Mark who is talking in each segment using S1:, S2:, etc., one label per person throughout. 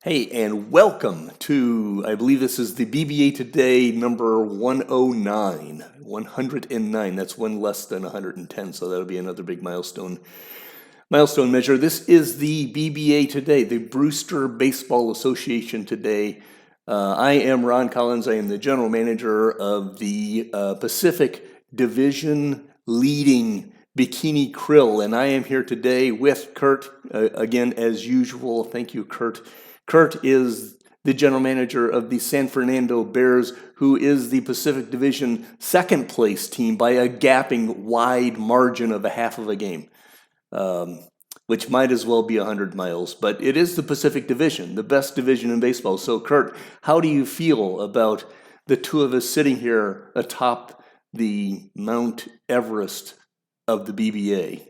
S1: Hey, and welcome to, I believe this is the BBA Today number 109. 109. That's one less than 110, so that'll be another big milestone measure. This is the BBA Today, the Brewster Baseball Association Today. I am Ron Collins. I am the general manager of the Pacific Division leading Bikini Krill, and I am here today with Kurt, again, as usual. Thank you, Kurt. Kurt is the general manager of the San Fernando Bears, who is the Pacific Division second place team by a gapping wide margin of a half of a game, which might as well be 100 miles. But it is the Pacific Division, the best division in baseball. So, Kurt, how do you feel about the two of us sitting here atop the Mount Everest of the BBA?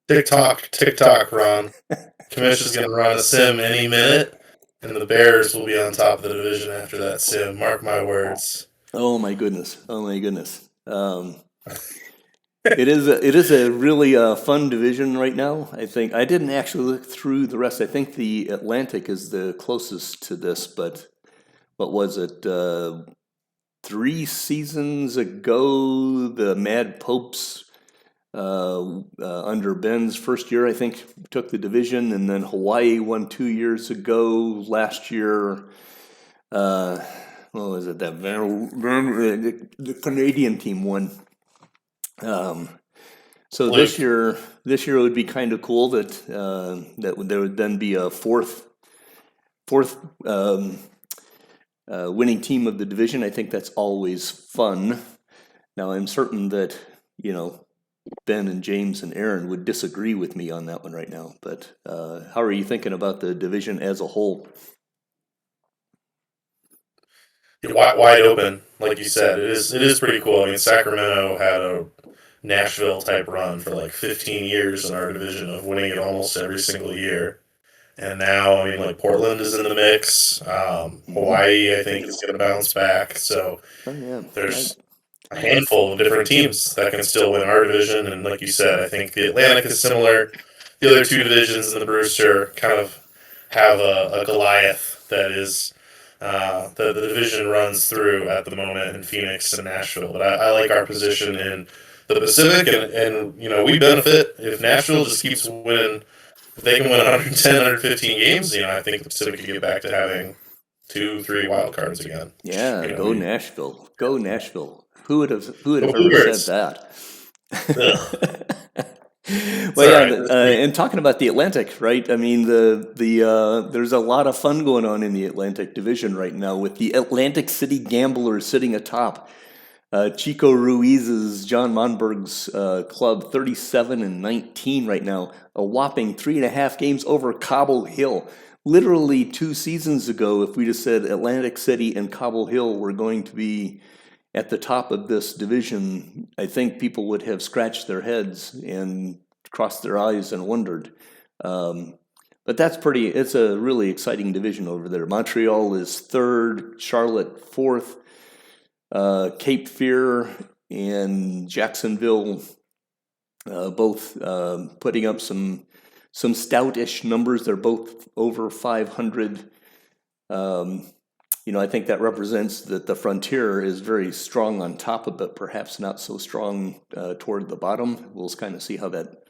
S2: Tick-tock, Ron. Commission's going to run a sim any minute, and the Bears will be on top of the division after that sim. Mark my words.
S1: Oh my goodness! Oh my goodness! It is a really fun division right now. I think I didn't actually look through the rest. I think the Atlantic is the closest to this, but what was it? 3 seasons ago, the Mad Popes under Ben's first year, I think, took the division, and then Hawaii won 2 years ago. Last year, what was it? The Canadian team won. So this year it would be kind of cool that there would then be a fourth winning team of the division. I think that's always fun. Now I'm certain that Ben and James and Aaron would disagree with me on that one right now. But how are you thinking about the division as a whole?
S2: Wide open, like you said. It is pretty cool. I mean, Sacramento had a Nashville type run for like 15 years in our division of winning it almost every single year. And now, I mean, like Portland is in the mix. Hawaii, I think, is going to bounce back. So there's a handful of different teams that can still win our division. And like you said, I think the Atlantic is similar. The other two divisions in the Brewster kind of have a Goliath that is the division runs through at the moment in Phoenix and Nashville. But I like our position in the Pacific, and we benefit if Nashville just keeps winning. If they can win 110, 115 games, I think the Pacific could get back to having 2-3 wild cards again.
S1: Yeah, go Nashville. Go Nashville. Who would have ever said that? Well, yeah, and talking about the Atlantic, right? I mean, there's a lot of fun going on in the Atlantic Division right now with the Atlantic City Gamblers sitting atop. Chico Ruiz's, John Monberg's club, 37-19 right now, a whopping 3.5 games over Cobble Hill. Literally 2 seasons ago, if we just said Atlantic City and Cobble Hill were going to be at the top of this division, I think people would have scratched their heads and crossed their eyes and wondered. But it's a really exciting division over there. Montreal is third, Charlotte fourth, Cape Fear and Jacksonville both putting up some stoutish numbers. They're both over 500. I think that represents that the Frontier is very strong on top of it, but perhaps not so strong toward the bottom. We'll kind of see how that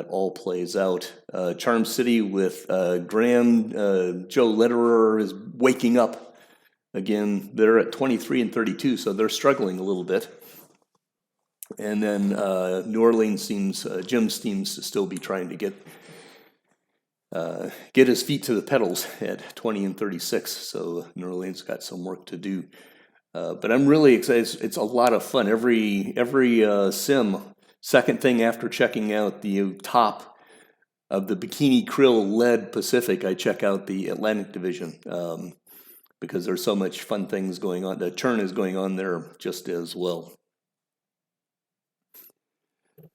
S1: all plays out. Charm City with Graham, Joe Lederer is waking up again. They're at 23-32, so they're struggling a little bit. And then New Orleans Jim seems to still be trying to get his feet to the pedals at 20-36. So New Orleans got some work to do. But I'm really excited. It's a lot of fun. Every sim, second thing after checking out the top of the Bikini Krill-led Pacific, I check out the Atlantic Division because there's so much fun things going on. The turn is going on there just as well.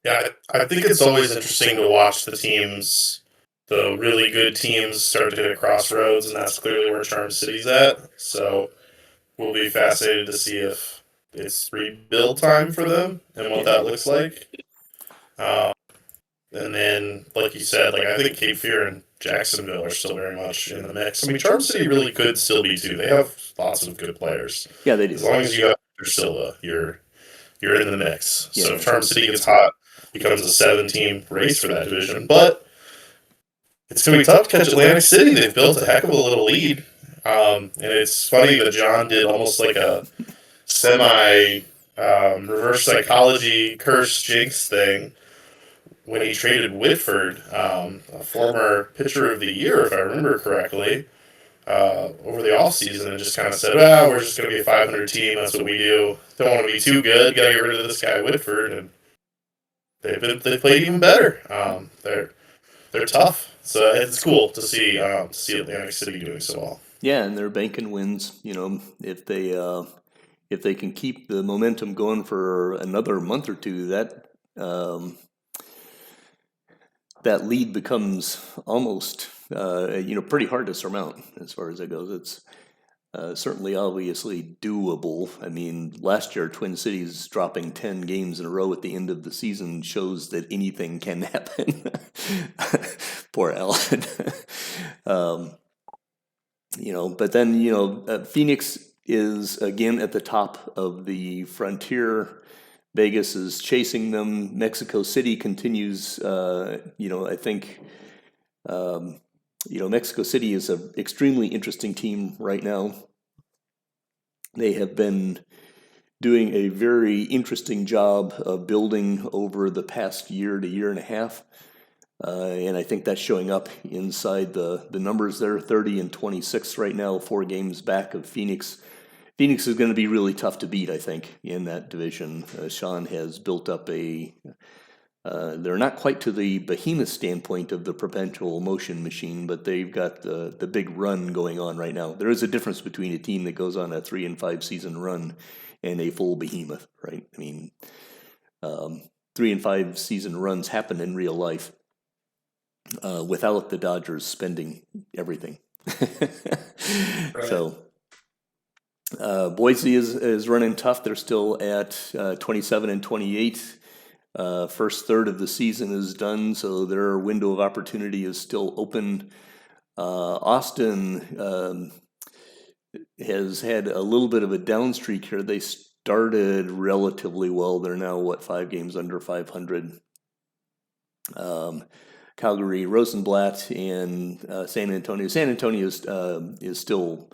S2: Yeah, I think it's always interesting to watch the teams, the really good teams, start to hit a crossroads, and that's clearly where Charm City's at. So we'll be fascinated to see if it's rebuild time for them and what that looks like. And then, like you said, I think Cape Fear and Jacksonville are still very much in the mix. I mean, Charm City really could still be too. They have lots of good players.
S1: Yeah, they do.
S2: As long as you got Drusilla, you're in the mix. So
S1: Yeah.
S2: if Charm City gets hot, becomes a 7-team race for that division. But it's going to be tough to catch Atlantic City. They've built a heck of a little lead. And it's funny that John did almost like a semi reverse psychology curse jinx thing when he traded Whitford, a former pitcher of the year, if I remember correctly, over the offseason, and just kind of said, well, we're just going to be a 500 team. That's what we do. Don't want to be too good. Got to get rid of this guy Whitford. And they've played even better. They're tough. So it's cool to see Atlantic City doing so well.
S1: Yeah, and they're banking wins. If they can keep the momentum going for another month or two, that lead becomes almost pretty hard to surmount as far as it goes. It's certainly obviously doable. I mean, last year Twin Cities dropping 10 games in a row at the end of the season shows that anything can happen. Poor Alan. But then, Phoenix is again at the top of the frontier. Vegas is chasing them. Mexico City continues, I think, Mexico City is an extremely interesting team right now. They have been doing a very interesting job of building over the past year to year and a half. And I think that's showing up inside the numbers there, 30-26 right now, 4 games back of Phoenix. Phoenix is going to be really tough to beat, I think, in that division. Sean has built up they're not quite to the behemoth standpoint of the perpetual motion machine, but they've got the big run going on right now. There is a difference between a team that goes on a 3-5 season run and a full behemoth, right? I mean, 3-5 season runs happen in real life without the Dodgers spending everything. Right. So Boise is running tough. They're still at 27-28. First third of the season is done, so their window of opportunity is still open. Austin has had a little bit of a down streak here. They started relatively well. They're now, 5 games under 500. Calgary, Rosenblatt, and San Antonio. San Antonio is still,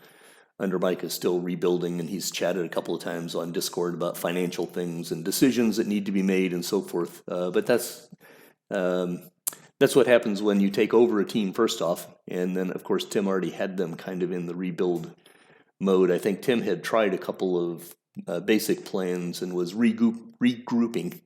S1: under Mike, is still rebuilding, and he's chatted a couple of times on Discord about financial things and decisions that need to be made and so forth. But that's what happens when you take over a team first off, and then, of course, Tim already had them kind of in the rebuild mode. I think Tim had tried a couple of basic plans and was regrouping.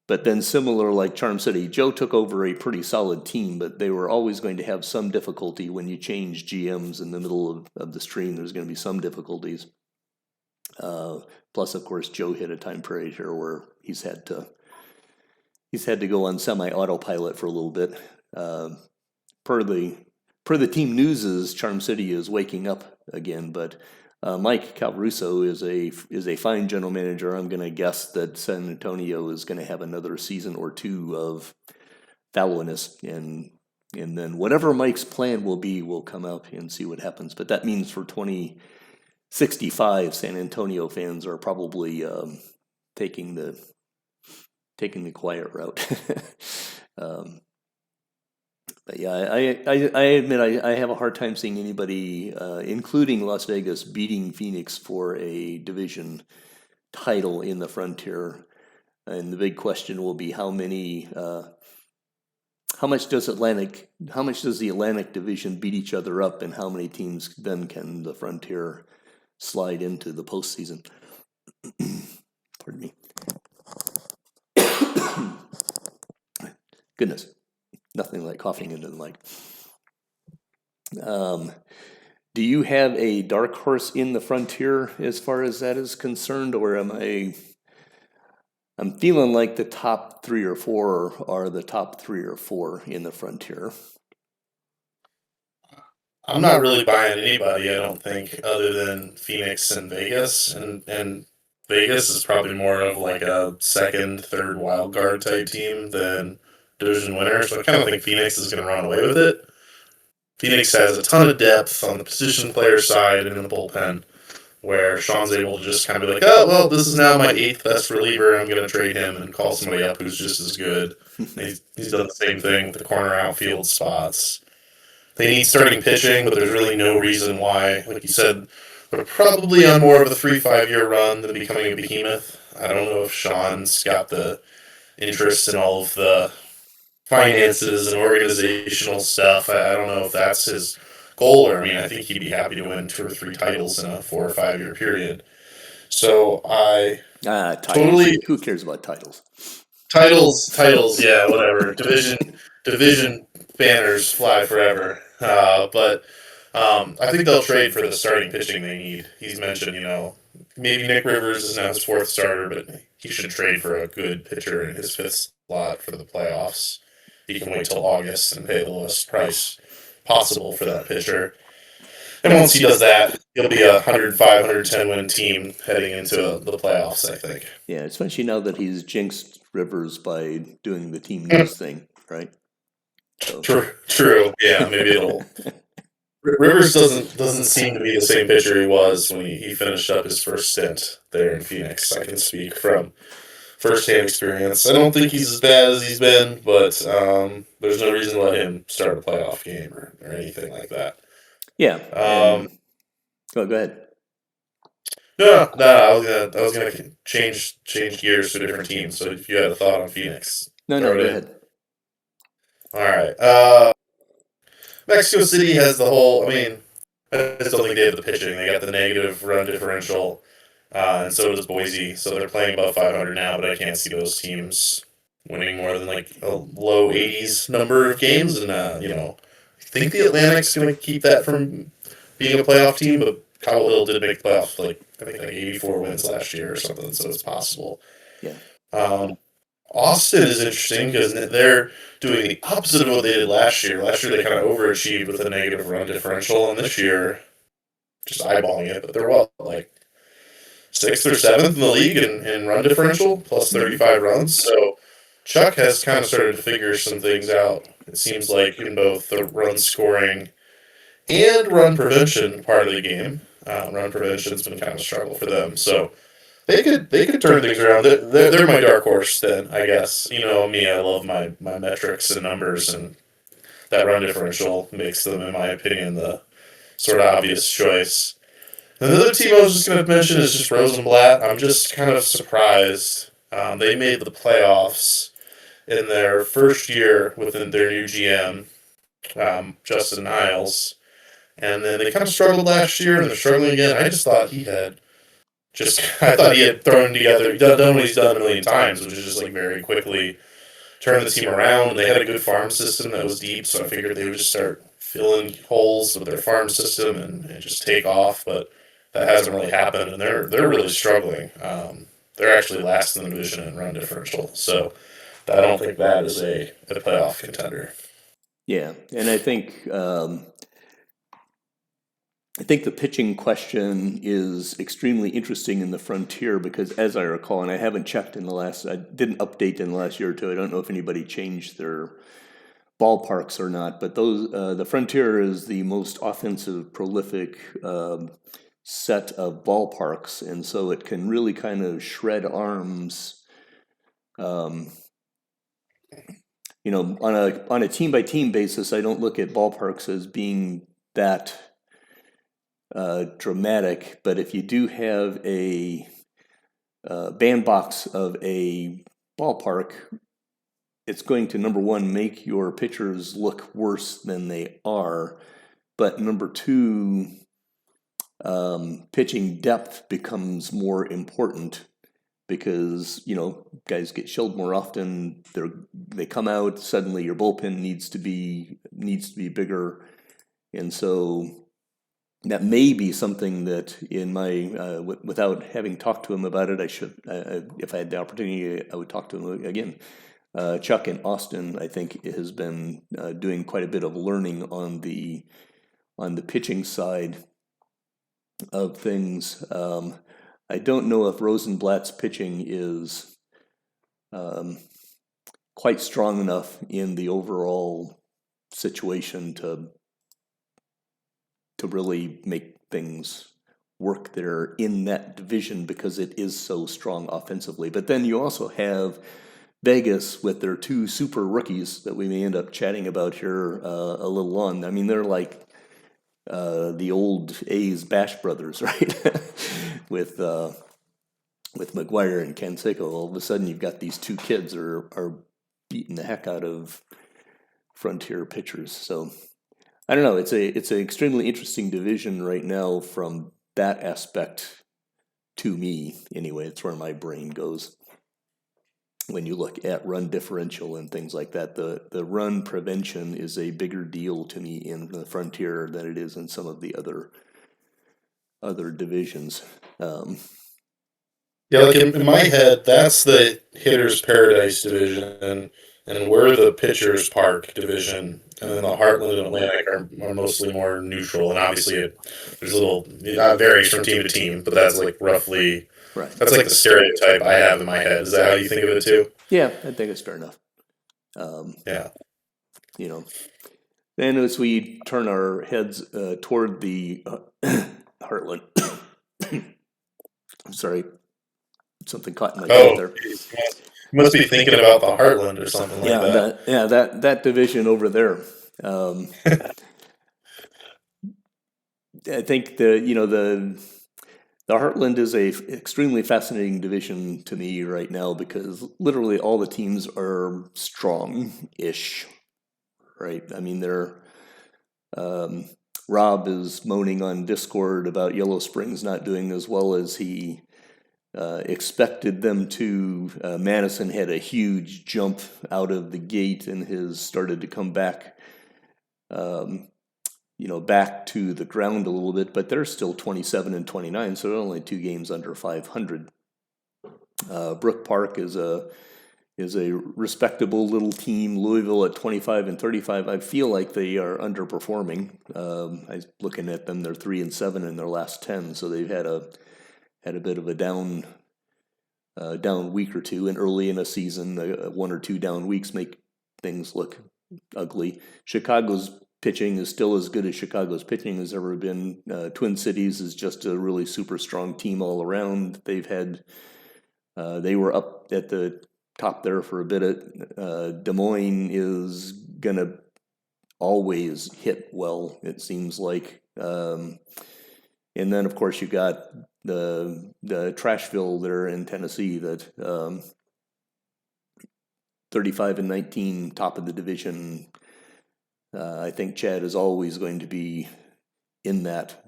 S1: But then similar like Charm City, Joe took over a pretty solid team, but they were always going to have some difficulty when you change GMs in the middle of the stream. There's going to be some difficulties. Plus, of course, Joe hit a time period here where he's had to go on semi-autopilot for a little bit. Per the team newses, Charm City is waking up again, but Mike Calvaruso is a fine general manager. I'm going to guess that San Antonio is going to have another season or two of fallowness, and then whatever Mike's plan will be, we'll come out and see what happens. But that means for 2065, San Antonio fans are probably taking the quiet route. But yeah, I admit I have a hard time seeing anybody, including Las Vegas, beating Phoenix for a division title in the Frontier. And the big question will be how much does the Atlantic Division beat each other up, and how many teams then can the Frontier slide into the postseason? Pardon me. Goodness. Nothing like coughing into the mic. Do you have a dark horse in the Frontier as far as that is concerned, or I'm feeling like the top 3 or 4 are the top 3 or 4 in the Frontier?
S2: I'm not really buying anybody, I don't think, other than Phoenix and Vegas, and Vegas is probably more of like a second, third wild card type team than division winner. So I kind of think Phoenix is going to run away with it. Phoenix has a ton of depth on the position player side and in the bullpen, where Sean's able to just kind of be like, oh, well, this is now my 8th best reliever. I'm going to trade him and call somebody up who's just as good. He's done the same thing with the corner outfield spots. They need starting pitching, but there's really no reason why. Like you said, they're probably on more of a 3-5 year run than becoming a behemoth. I don't know if Sean's got the interest in all of the finances and organizational stuff. I don't know if that's his goal, or I mean, I think he'd be happy to win 2 or 3 titles in a 4 or 5 year period. So I
S1: Titles.
S2: totally
S1: Who cares about titles?
S2: Titles, yeah, whatever. Division banners fly forever. But I think they'll trade for the starting pitching they need. He's mentioned, maybe Nick Rivers is now his 4th starter, but he should trade for a good pitcher in his 5th slot for the playoffs. He can wait till August and pay the lowest price possible for that pitcher. And once he does that, he'll be a 105, 110 win team heading into the playoffs, I think.
S1: Yeah, especially now that he's jinxed Rivers by doing the team news thing, right?
S2: So. True. Yeah, maybe it'll. Rivers doesn't seem to be the same pitcher he was when he finished up his first stint there in Phoenix. I can speak from firsthand experience. I don't think he's as bad as he's been, but there's no reason to let him start a playoff game or anything like that.
S1: Yeah. Go ahead.
S2: No, I was gonna change gears to a different team. So if you had a thought on Phoenix,
S1: no, go ahead.
S2: All right. Mexico City has the whole. I mean, I just don't think they have the pitching. They got the negative run differential, and so does Boise. So they're playing above 500 now, but I can't see those teams winning more than like a low 80s number of games. And I think the Atlantic's going to keep that from being a playoff team, but Cobble Hill did make the playoffs like 84 wins last year or something, so it's possible.
S1: Yeah.
S2: Austin is interesting because they're doing the opposite of what they did last year. Last year they kind of overachieved with a negative run differential, and this year, just eyeballing it, but they're like 6th or 7th in the league in run differential, plus 35 runs. So Chuck has kind of started to figure some things out. It seems like in both the run scoring and run prevention part of the game. Run prevention's been kind of a struggle for them. So they could turn things around. They're my dark horse then, I guess. You know me, I love my metrics and numbers, and that run differential makes them, in my opinion, the sort of obvious choice. And the other team I was just going to mention is just Rosenblatt. I'm just kind of surprised. They made the playoffs in their first year within their new GM, Justin Niles. And then they kind of struggled last year, and they're struggling again. I thought he had thrown together, done what he's done a million times, which is just like very quickly turn the team around. They had a good farm system that was deep, so I figured they would just start filling holes with their farm system and just take off. But that hasn't really happened, and they're really struggling. They're actually last in the division in run differential, so I don't think that is a playoff contender.
S1: Yeah, and I think the pitching question is extremely interesting in the Frontier because, as I recall, and I haven't checked I didn't update in the last year or two. I don't know if anybody changed their ballparks or not, but the Frontier is the most offensive, prolific set of ballparks, and so it can really kind of shred arms. On a team by team basis, I don't look at ballparks as being that dramatic, but if you do have a bandbox of a ballpark, it's going to, number one, make your pitchers look worse than they are, but number two, pitching depth becomes more important because guys get shelled more often. They come out suddenly. Your bullpen needs to be bigger, and so that may be something that in my without having talked to him about it, I should if I had the opportunity, I would talk to him again. Chuck in Austin, I think, has been doing quite a bit of learning on the pitching side of things. I don't know if Rosenblatt's pitching is quite strong enough in the overall situation to really make things work there in that division because it is so strong offensively. But then you also have Vegas with their two super rookies that we may end up chatting about here a little on. I mean, they're like the old A's Bash brothers, right? with McGuire and Canseco. All of a sudden, you've got these two kids are beating the heck out of Frontier pitchers. So I don't know. It's an extremely interesting division right now from that aspect. To me, anyway, it's where my brain goes when you look at run differential and things like that. The run prevention is a bigger deal to me in the Frontier than it is in some of the other divisions.
S2: Yeah, like in my head, that's the Hitter's Paradise division, and we're the Pitcher's Park division, and then the Heartland and Atlantic are mostly more neutral, and obviously there's a little it varies from team to team, but that's like roughly
S1: Right.
S2: that's like the stereotype I have in my head. Is that how you think of it too?
S1: Yeah, I think it's fair enough.
S2: Yeah.
S1: Then as we turn our heads toward the Heartland, I'm sorry, something caught in my throat there.
S2: You must be thinking about the Heartland or something like that.
S1: That division over there. I think the Heartland is a extremely fascinating division to me right now because literally all the teams are strong-ish, right? I mean, Rob is moaning on Discord about Yellow Springs not doing as well as he expected them to. Madison had a huge jump out of the gate and has started to come back back to the ground a little bit, but they're still 27 and 29, so they're only 2 games under 500. Brook Park is a respectable little team. Louisville at 25 and 35. I feel like they are underperforming. I was looking at them; they're 3 and 7 in their last 10, so they've had a bit of a down week or two, and early in a season, 1 or 2 down weeks make things look ugly. Chicago's pitching is still as good as Chicago's pitching has ever been. Twin Cities is just a really super strong team all around. They were up at the top there for a bit. Des Moines is gonna always hit well, it seems like. And then of course you got the Trashville there in Tennessee that 35 and 19, top of the division. I think Chad is always going to be in that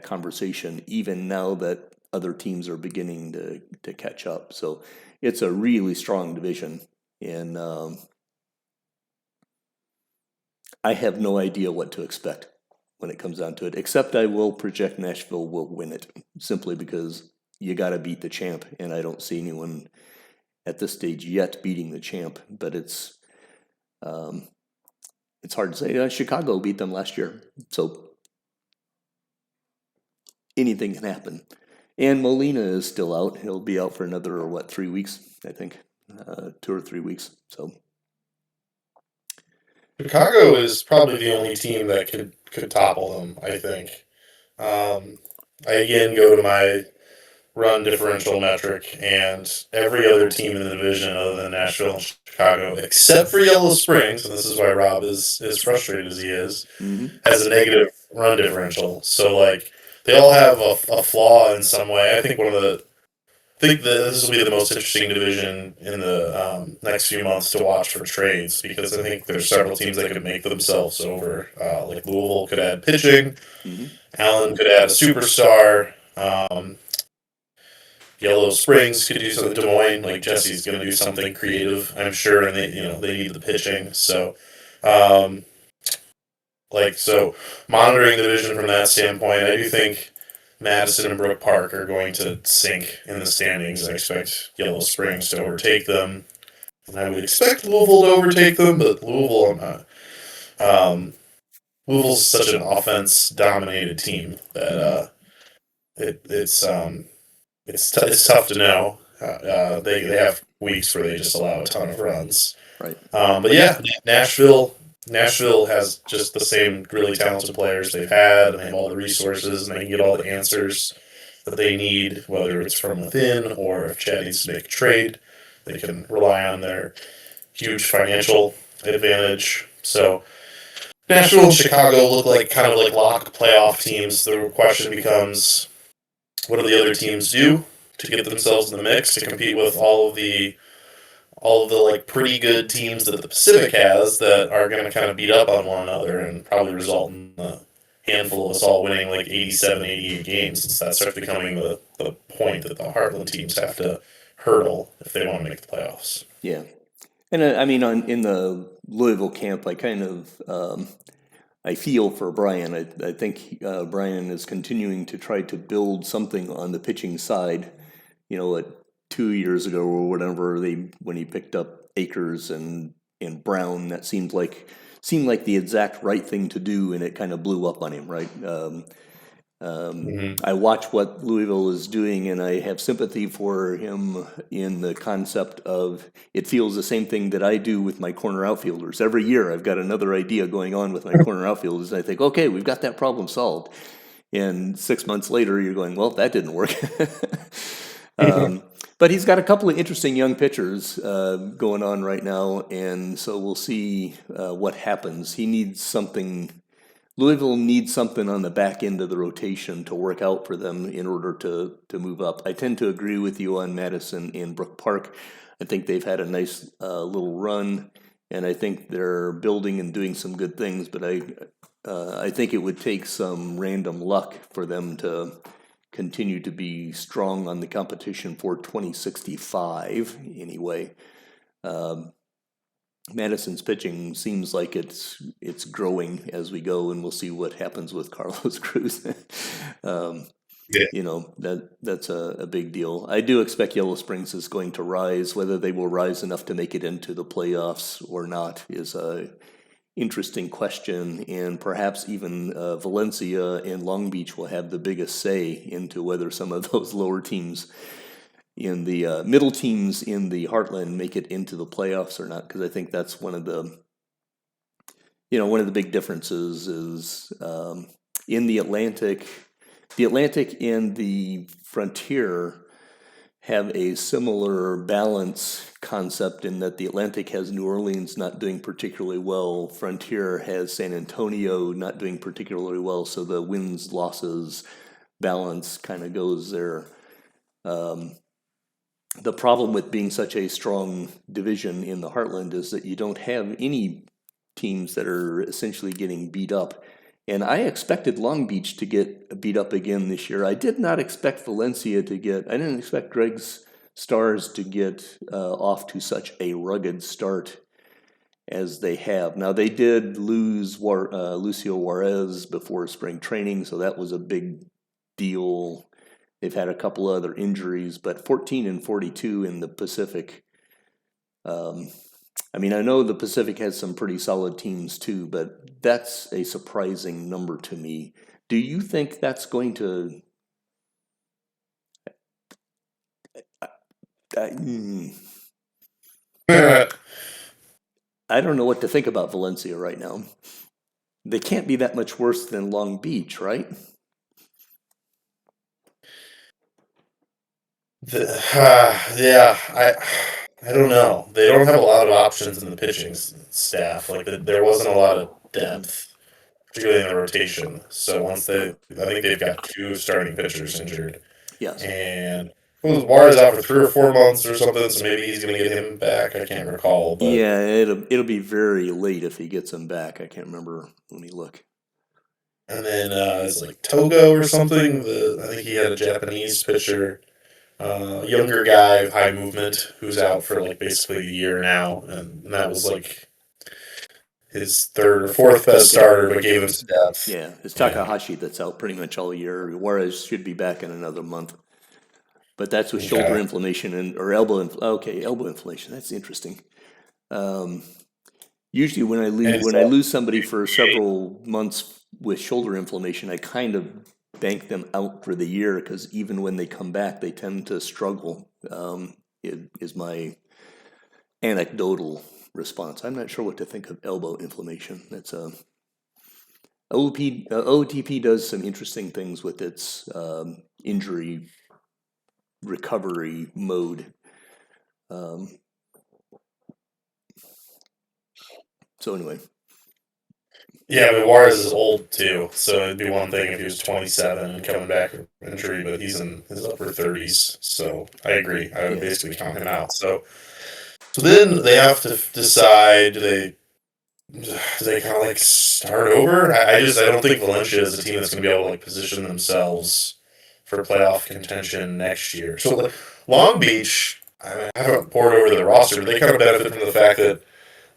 S1: conversation, even now that other teams are beginning to catch up. So it's a really strong division, and I have no idea what to expect when it comes down to it, except I will project Nashville will win it, simply because you got to beat the champ, and I don't see anyone at this stage yet beating the champ, but it's hard to say. Chicago beat them last year, so anything can happen. And Molina is still out. He'll be out for another, 3 weeks, I think. 2 or 3 weeks. So
S2: Chicago is probably the only team that could topple them, I think. I again go to my run differential metric, and every other team in the division other than Nashville and Chicago, except for Yellow Springs, and this is why Rob is as frustrated as he is, has a negative run differential. So like they all have a flaw in some way. I think this will be the most interesting division in the next few months to watch for trades, because I think there's several teams that could make themselves over. Like Louisville could add pitching, Allen could add a superstar. Yellow Springs could do something. Des Moines, like Jesse's going to do something creative, I'm sure, and they need the pitching. So, monitoring the division from that standpoint, I do think Madison and Brook Park are going to sink in the standings. I expect Yellow Springs to overtake them, and I would expect Louisville to overtake them, but Louisville, I'm not. Louisville's such an offense-dominated team that it's tough to know. They have weeks where they just allow a ton of runs.
S1: Right.
S2: But yeah, Nashville has just the same really talented players they've had, and they have all the resources, and they can get all the answers that they need, whether it's from within or if Chad needs to make a trade, they can rely on their huge financial advantage. So Nashville and Chicago look like kind of like lock playoff teams. The question becomes, what do the other teams do to get themselves in the mix to compete with all of the like pretty good teams that the Pacific has that are going to kind of beat up on one another and probably result in a handful of us all winning like 87, 88 games, since that starts becoming the point that the Heartland teams have to hurdle if they want to make the playoffs.
S1: Yeah. And I mean, in the Louisville camp, I kind of I feel for Brian. I think Brian is continuing to try to build something on the pitching side. 2 years ago or whatever, when he picked up Akers and Brown, that seemed like the exact right thing to do, and it kind of blew up on him, right? I watch what Louisville is doing, and I have sympathy for him in the concept of it feels the same thing that I do with my corner outfielders. Every year I've got another idea going on with my corner outfielders, and I think, okay, we've got that problem solved. And 6 months later, you're going, well, that didn't work. But he's got a couple of interesting young pitchers going on right now, and so we'll see what happens. He needs something. Louisville needs something on the back end of the rotation to work out for them in order to move up. I tend to agree with you on Madison and Brook Park. I think they've had a nice little run, and I think they're building and doing some good things, but I think it would take some random luck for them to continue to be strong on the competition for 2065 anyway. Madison's pitching seems like it's growing as we go, and we'll see what happens with Carlos Cruz. That's a big deal. I do expect Yellow Springs is going to rise. Whether they will rise enough to make it into the playoffs or not is a interesting question, and perhaps even Valencia and Long Beach will have the biggest say into whether some of those lower teams in the middle teams in the Heartland make it into the playoffs or not, because I think that's one of the big differences is in the Atlantic and the Frontier have a similar balance concept in that the Atlantic has New Orleans not doing particularly well. Frontier has San Antonio not doing particularly well, so the wins-losses balance kind of goes there. The problem with being such a strong division in the Heartland is that you don't have any teams that are essentially getting beat up. And I expected Long Beach to get beat up again this year. I did not expect Valencia to I didn't expect Greg's Stars to get off to such a rugged start as they have. Now, they did lose Lucio Juarez before spring training, so that was a big deal. They've had a couple other injuries, but 14-42 in the Pacific. I know the Pacific has some pretty solid teams too, but that's a surprising number to me. Do you think that's going to... I don't know what to think about Valencia right now. They can't be that much worse than Long Beach, right?
S2: I don't know. They don't have a lot of options in the pitching staff. Like there wasn't a lot of depth, particularly in the rotation. So I think they've got 2 starting pitchers injured.
S1: Yes.
S2: And Juarez out for 3 or 4 months or something. So maybe he's going to get him back. I can't recall. But
S1: yeah, it'll be very late if he gets him back. I can't remember. Let me look.
S2: And then it's like Togo or something. I think he had a Japanese pitcher. Younger guy, high movement, who's out for like basically a year now, and that was like his 3rd or 4th best starter, but gave him some depth.
S1: Yeah, it's Takahashi that's out pretty much all year. Juarez should be back in another month, but that's with shoulder inflammation or elbow. Elbow inflammation. That's interesting. Usually, when I lose somebody for several months with shoulder inflammation, I kind of bank them out for the year because even when they come back, they tend to struggle. Is my anecdotal response. I'm not sure what to think of elbow inflammation. That's a OTP does some interesting things with its injury recovery mode. So anyway.
S2: Yeah, but Juarez is old too, so it'd be one thing if he was 27 and coming back from injury, but he's in his upper 30s. So I agree. I would basically count him out. So then they have to decide: do they kind of like start over? I don't think Valencia is a team that's going to be able to like position themselves for playoff contention next year. So like, Long Beach, I haven't poured over the roster, but they kind of benefit from the fact that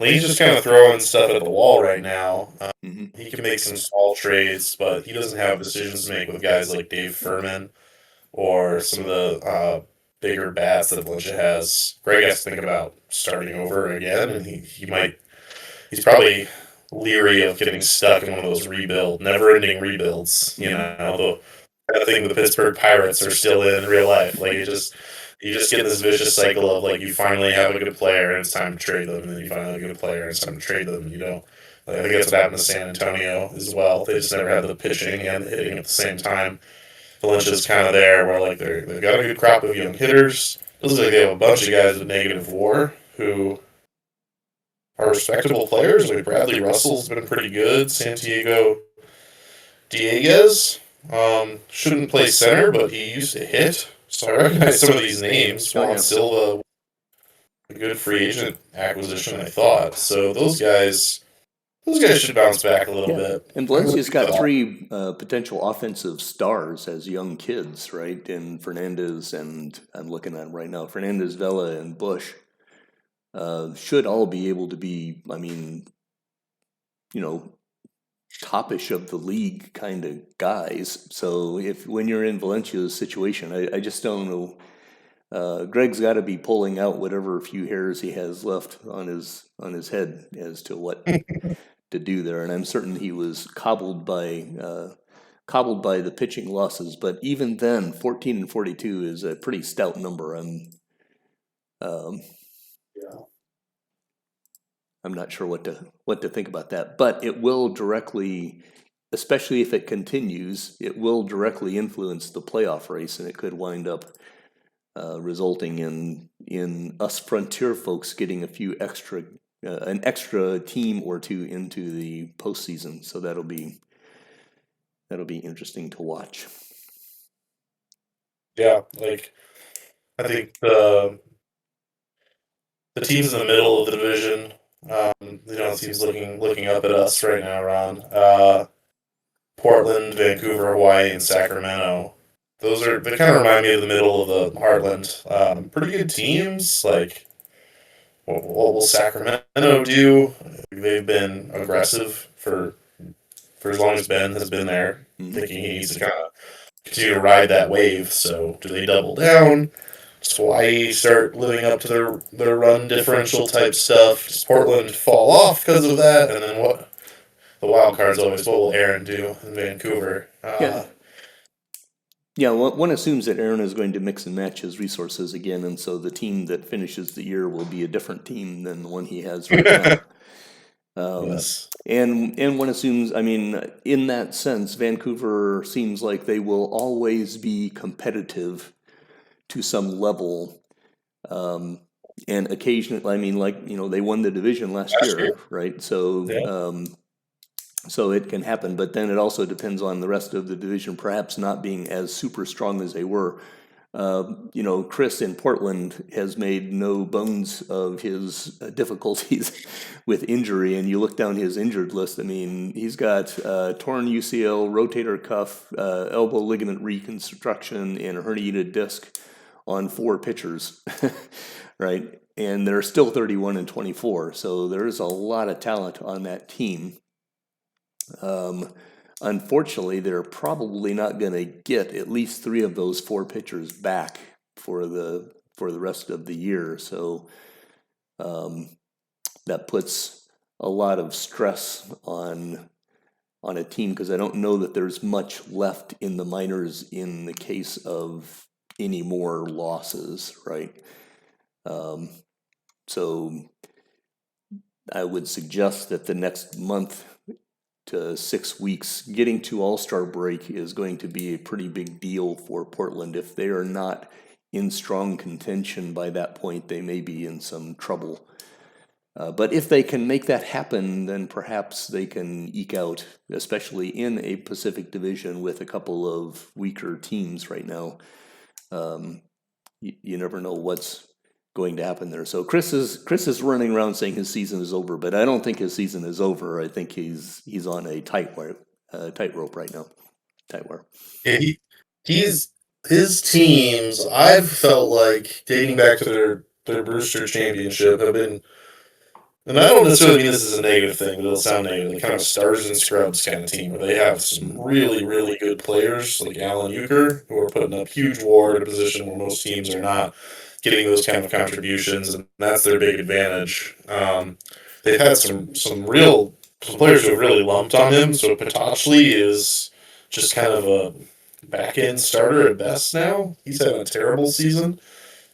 S2: Lane's just kind of throwing stuff at the wall right now. He can make some small trades, but he doesn't have decisions to make with guys like Dave Furman or some of the bigger bats that Valencia has. Greg has to think about starting over again, and he's probably leery of getting stuck in one of those never-ending rebuilds. The kind of thing the Pittsburgh Pirates are still in real life. Like you just get in this vicious cycle of like you finally have a good player and it's time to trade them, and then you finally have a good player and it's time to trade them. Like, I think that's what happened to San Antonio as well. They just never had the pitching and the hitting at the same time. Valencia's kind of there where like they've got a good crop of young hitters. It looks like they have a bunch of guys with negative WAR who are respectable players. Like Bradley Russell's been pretty good. Santiago Dieguez shouldn't play center, but he used to hit. So I recognize some of these names. Juan Silva, a good free agent acquisition, I thought. So those guys should bounce back a little bit.
S1: And Valencia's got three potential offensive stars as young kids, right? In Fernandez and I'm looking at them right now. Fernandez, Vela, and Bush should all be able to be, topish of the league kind of guys. So when you're in Valencia's situation, I just don't know. Greg's got to be pulling out whatever few hairs he has left on his head as to what to do there. And I'm certain he was cobbled by the pitching losses. But even then, 14-42 is a pretty stout number. I'm not sure what to think about that, but it will directly, especially if it continues, it will directly influence the playoff race, and it could wind up resulting in us frontier folks getting an extra team or two into the postseason. So that'll be interesting to watch.
S2: Yeah, like I think the teams in the middle of the division. Teams looking up at us right now, Ron. Portland, Vancouver, Hawaii, and Sacramento. They kind of remind me of the middle of the heartland. Pretty good teams. Like, what will Sacramento do? They've been aggressive for as long as Ben has been there, thinking he needs to kind of continue to ride that wave. So, do they double down? Does Hawaii start living up to their run differential type stuff? Does Portland fall off because of that? And then what? The wild card's always what will Aaron do in Vancouver?
S1: Yeah, one assumes that Aaron is going to mix and match his resources again, and so the team that finishes the year will be a different team than the one he has right now.
S2: Yes.
S1: And one assumes, in that sense, Vancouver seems like they will always be competitive to some level, and occasionally, they won the division last year, right? So, so it can happen, but then it also depends on the rest of the division perhaps not being as super strong as they were. Chris in Portland has made no bones of his difficulties with injury, and you look down his injured list. He's got torn UCL, rotator cuff, elbow ligament reconstruction, and a herniated disc on 4 pitchers, right? And they're still 31-24, so there's a lot of talent on that team. Unfortunately, they're probably not going to get at least 3 of those 4 pitchers back for the rest of the year. So that puts a lot of stress on a team, because I don't know that there's much left in the minors in the case of any more losses, right? So I would suggest that the next month to 6 weeks, getting to All-Star break is going to be a pretty big deal for Portland. If they are not in strong contention by that point, they may be in some trouble. But if they can make that happen, then perhaps they can eke out, especially in a Pacific Division with a couple of weaker teams right now. You never know what's going to happen there. So Chris is running around saying his season is over, but I don't think his season is over. I think he's on a tightrope right now. Tightrope.
S2: Yeah, his teams. I've felt like dating back to their Brewster championship have been. And I don't necessarily mean this is a negative thing, but it'll sound negative. Kind of stars and scrubs kind of team where they have some really, really good players like Alan Euchre, who are putting up huge WAR at a position where most teams are not getting those kind of contributions, and that's their big advantage. They've had some players who have really lumped on him. So Potochley is just kind of a back end starter at best now. He's having a terrible season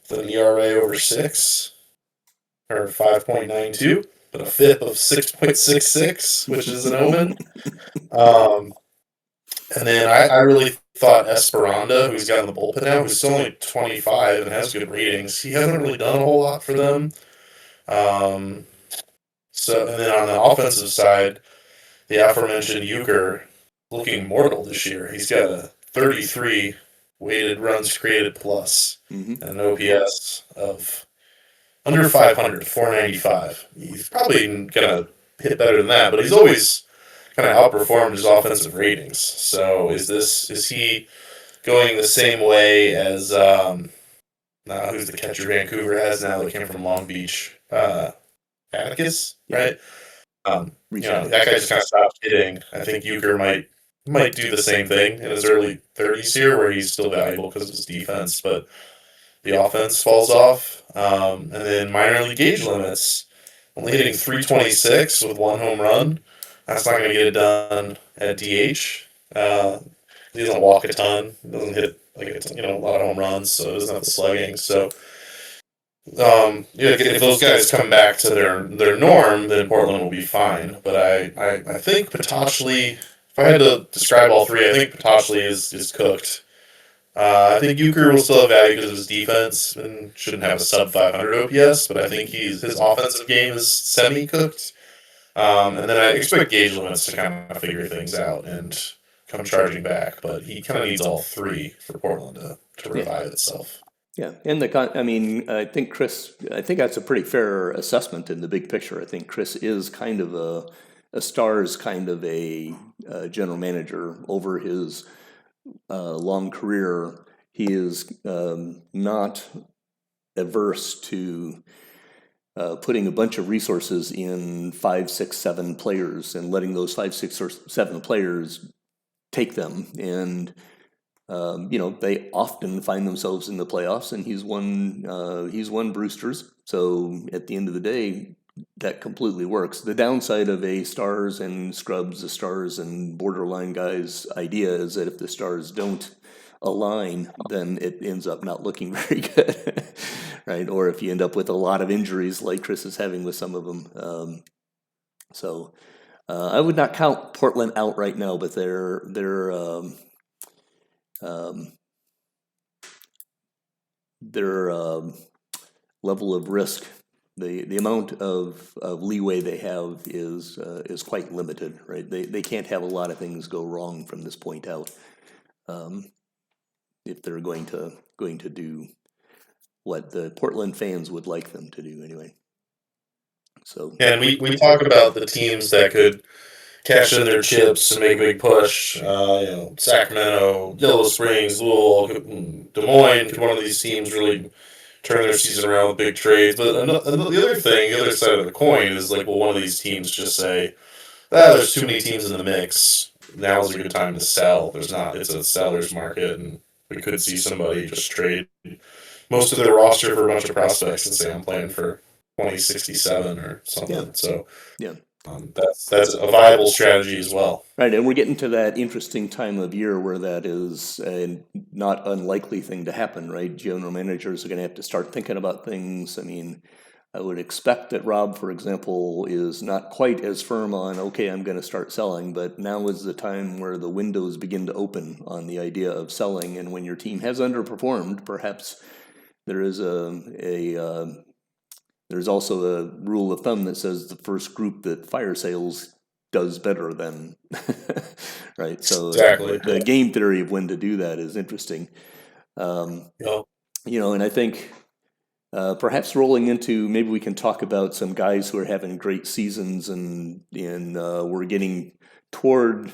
S2: with an ERA over 6. Or 5.92, but a FIP of 6.66, which is an omen. And then I really thought Esperanda, who's got in the bullpen now, who's still only 25 and has good ratings, he hasn't really done a whole lot for them. And then on the offensive side, the aforementioned Euchre looking mortal this year. He's got a 33 weighted runs created plus and an OPS of under 500, 495. He's probably going to hit better than that, but he's always kind of outperformed his offensive ratings. So is he going the same way as who's the catcher Vancouver has now that came from Long Beach? Atticus, right? That guy just kind of stopped hitting. I think Euchre might do the same thing in his early 30s here, where he's still valuable because of his defense, but the offense falls off. And then minor league age limits, only hitting 326 with 1 home run. That's not going to get it done at DH. He doesn't walk a ton. He doesn't hit a lot of home runs, so he doesn't have the slugging. So if those guys come back to their norm, then Portland will be fine. But I think Potochley, if I had to describe all three, I think Potochley is cooked. I think Euchre will still have value because of his defense and shouldn't have a sub 500 OPS, but I think his offensive game is semi-cooked. And then I expect gauge limits to kind of figure things out and come charging back, but he kind of needs all three for Portland to revive itself.
S1: Yeah, and I think that's a pretty fair assessment in the big picture. I think Chris is kind of a Stars kind of a general manager over his long career. He is not averse to putting a bunch of resources in 5, 6, 7 players and letting those 5, 6, or 7 players take them. And they often find themselves in the playoffs, and he's won Brewsters. So at the end of the day, that completely works. The downside of a Stars and scrubs, the Stars and borderline guys idea is that if the Stars don't align, then it ends up not looking very good, right? Or if you end up with a lot of injuries like Chris is having with some of them. So I would not count Portland out right now, but their level of risk, the amount of leeway they have is quite limited, right? They can't have a lot of things go wrong from this point out, if they're going to do what the Portland fans would like them to do anyway. So
S2: and we talk about the teams that could cash in their chips and make a big push. Sacramento, Yellow Springs, Louisville, Des Moines. Could one of these teams really turn their season around with big trades? But the other side of the coin is like, will one of these teams just say, there's too many teams in the mix. Now's a good time to sell. It's a seller's market, and we could see somebody just trade most of their roster for a bunch of prospects and say, I'm playing for 2067 or something.
S1: Yeah.
S2: So
S1: yeah.
S2: That's a viable strategy as well.
S1: Right, and we're getting to that interesting time of year where that is a not unlikely thing to happen, right? General managers are going to have to start thinking about things. I mean, I would expect that Rob, for example, is not quite as firm on, okay, I'm going to start selling, but now is the time where the windows begin to open on the idea of selling. And when your team has underperformed, perhaps there is there's also a rule of thumb that says the first group that fire sales does better than, right? So
S2: Exactly.
S1: the game theory of when to do that is interesting.
S2: Yep.
S1: And I think perhaps rolling into, maybe we can talk about some guys who are having great seasons and we're getting toward,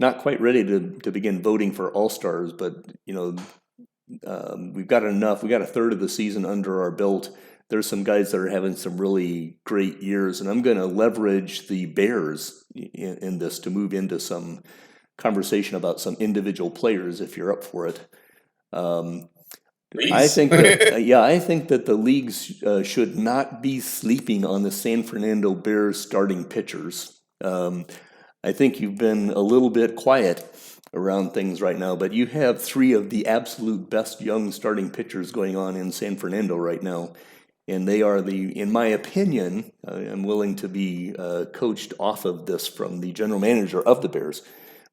S1: not quite ready to begin voting for all-stars, but we've got a third of the season under our belt. There's some guys that are having some really great years, and I'm going to leverage the Bears in this to move into some conversation about some individual players, if you're up for it. I think that, I think that the leagues should not be sleeping on the San Fernando Bears starting pitchers. I think you've been a little bit quiet around things right now, but you have three of the absolute best young starting pitchers going on in San Fernando right now. And they are in my opinion, I'm willing to be coached off of this from the general manager of the Bears.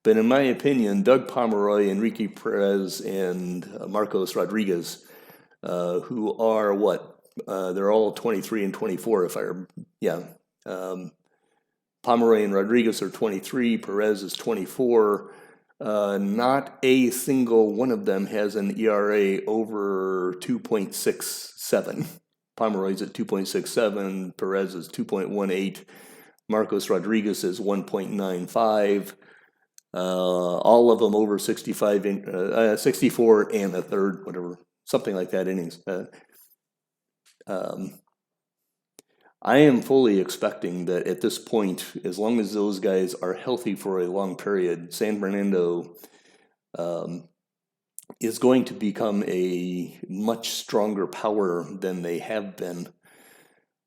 S1: But in my opinion, Doug Pomeroy, Enrique Perez, and Marcos Rodriguez, who are they're all 23 and 24, Pomeroy and Rodriguez are 23, Perez is 24. Not a single one of them has an ERA over 2.67. Pomeroy's at 2.67, Perez is 2.18, Marcos Rodriguez is 1.95. All of them over 65, 64 and a third, whatever, something like that innings. I am fully expecting that at this point, as long as those guys are healthy for a long period, San Fernando is going to become a much stronger power than they have been.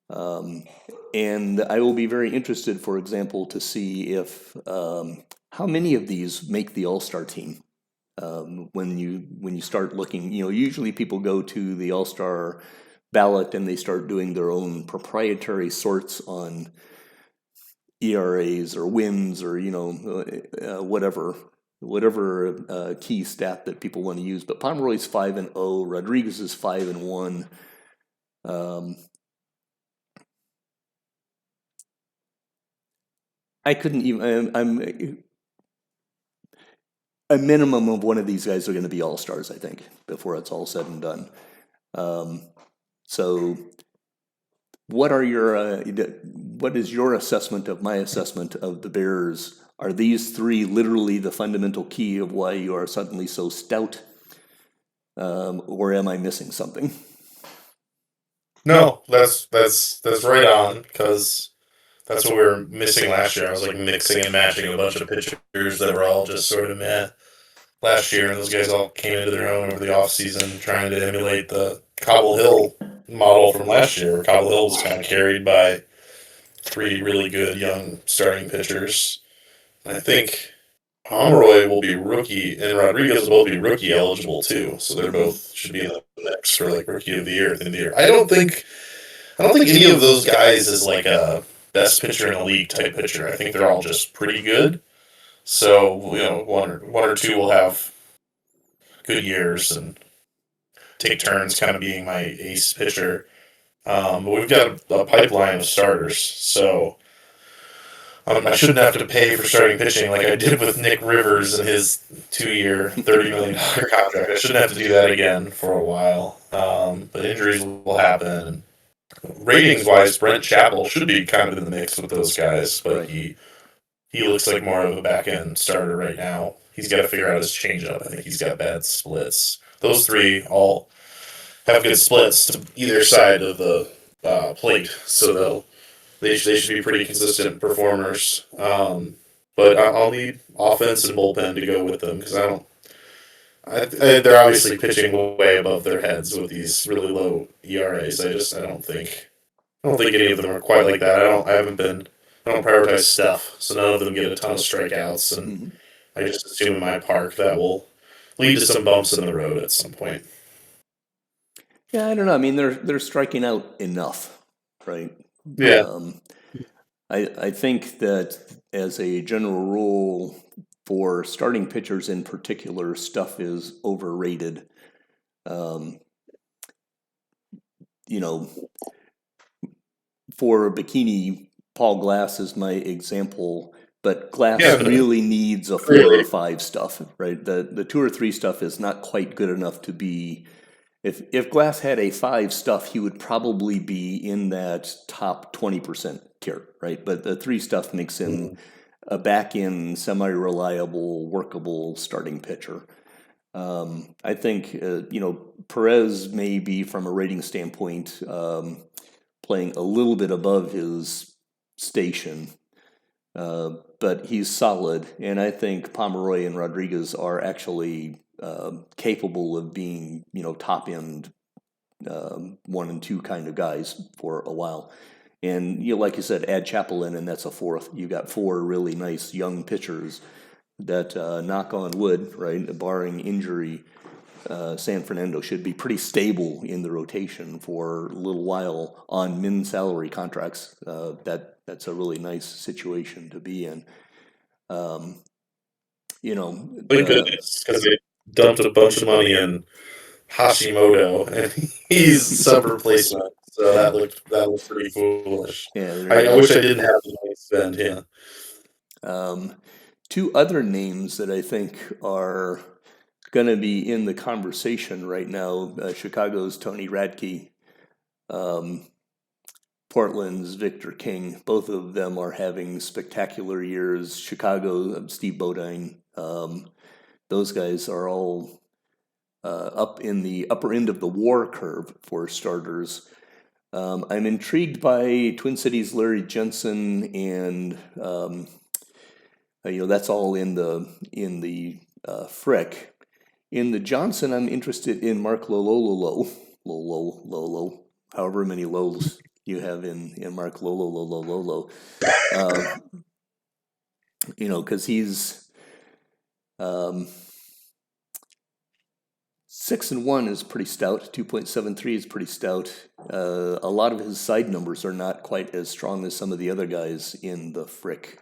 S1: And I will be very interested, for example, to see if how many of these make the All-Star team. When you start looking, usually people go to the All-Star ballot and they start doing their own proprietary sorts on ERAs or wins or whatever key stat that people want to use. But Pomeroy's 5-0, Rodriguez is 5-1. I couldn't even. I'm a minimum of one of these guys are going to be all-stars, I think, before it's all said and done. So, what is your assessment of my assessment of the Bears? Are these three literally the fundamental key of why you are suddenly so stout, or am I missing something?
S2: No, that's right on, because that's what we were missing last year. I was like mixing and matching a bunch of pitchers that were all just sort of meh last year, and those guys all came into their own over the offseason trying to emulate the Cobble Hill model from last year, where Cobble Hill was kind of carried by three really good young starting pitchers. And I think Pomeroy will be rookie, and Rodriguez will both be rookie eligible too. So they're both should be in the mix for like rookie of the year at the end of the year. I don't think any of those guys is like a best pitcher in the league type pitcher. I think they're all just pretty good. So one or two will have good years and take turns kind of being my ace pitcher. But we've got a pipeline of starters, so I shouldn't have to pay for starting pitching like I did with Nick Rivers and his 2-year, $30 million contract. I shouldn't have to do that again for a while. But injuries will happen. Ratings-wise, Brent Chappell should be kind of in the mix with those guys, but he looks like more of a back-end starter right now. He's got to figure out his changeup. I think he's got bad splits. Those three all have good splits to either side of the plate, so they should be pretty consistent performers. But I'll need offense and bullpen to go with them, because they're obviously pitching way above their heads with these really low ERAs. I don't think any of them are quite like that. I don't prioritize stuff, so none of them get a ton of strikeouts, and I just assume in my park that will lead to some bumps in the road at some point.
S1: Yeah, I don't know. I mean, they're striking out enough. right?
S2: Yeah.
S1: I think that as a general rule, for starting pitchers in particular, stuff is overrated. You know, for Bikini, Paul Glass is my example, but Glass really needs a 4 or 5 stuff, right? The 2 or 3 stuff is not quite good enough to be. If Glass had a 5 stuff, he would probably be in that top 20% tier, right? But the 3 stuff makes him a back-end, semi-reliable, workable starting pitcher. I think Perez may be, from a rating standpoint, playing a little bit above his station, but he's solid, and I think Pomeroy and Rodriguez are actually capable of being, top end 1 and 2 kind of guys for a while. And like you said, add Chappell in, and that's a 4th. You got 4 really nice young pitchers that, knock on wood, right, barring injury, San Fernando should be pretty stable in the rotation for a little while on min salary contracts. That's a really nice situation to be in.
S2: Thank goodness, because they dumped a bunch of money in Hashimoto, and he's sub replacement. So that looked pretty foolish.
S1: Yeah,
S2: I wish I didn't have the money to spend. Yeah.
S1: 2 other names that I think are going to be in the conversation right now: Chicago's Tony Radke, Portland's Victor King. Both of them are having spectacular years. Chicago, Steve Bodine. Those guys are all up in the upper end of the WAR curve for starters. I'm intrigued by Twin Cities' Larry Jensen, and that's all in the Frick. In the Johnson, I'm interested in Mark Lolo, however many lows you have in Mark Lolo. Because he's 6-1 is pretty stout. 2.73 is pretty stout. A lot of his side numbers are not quite as strong as some of the other guys in the Frick.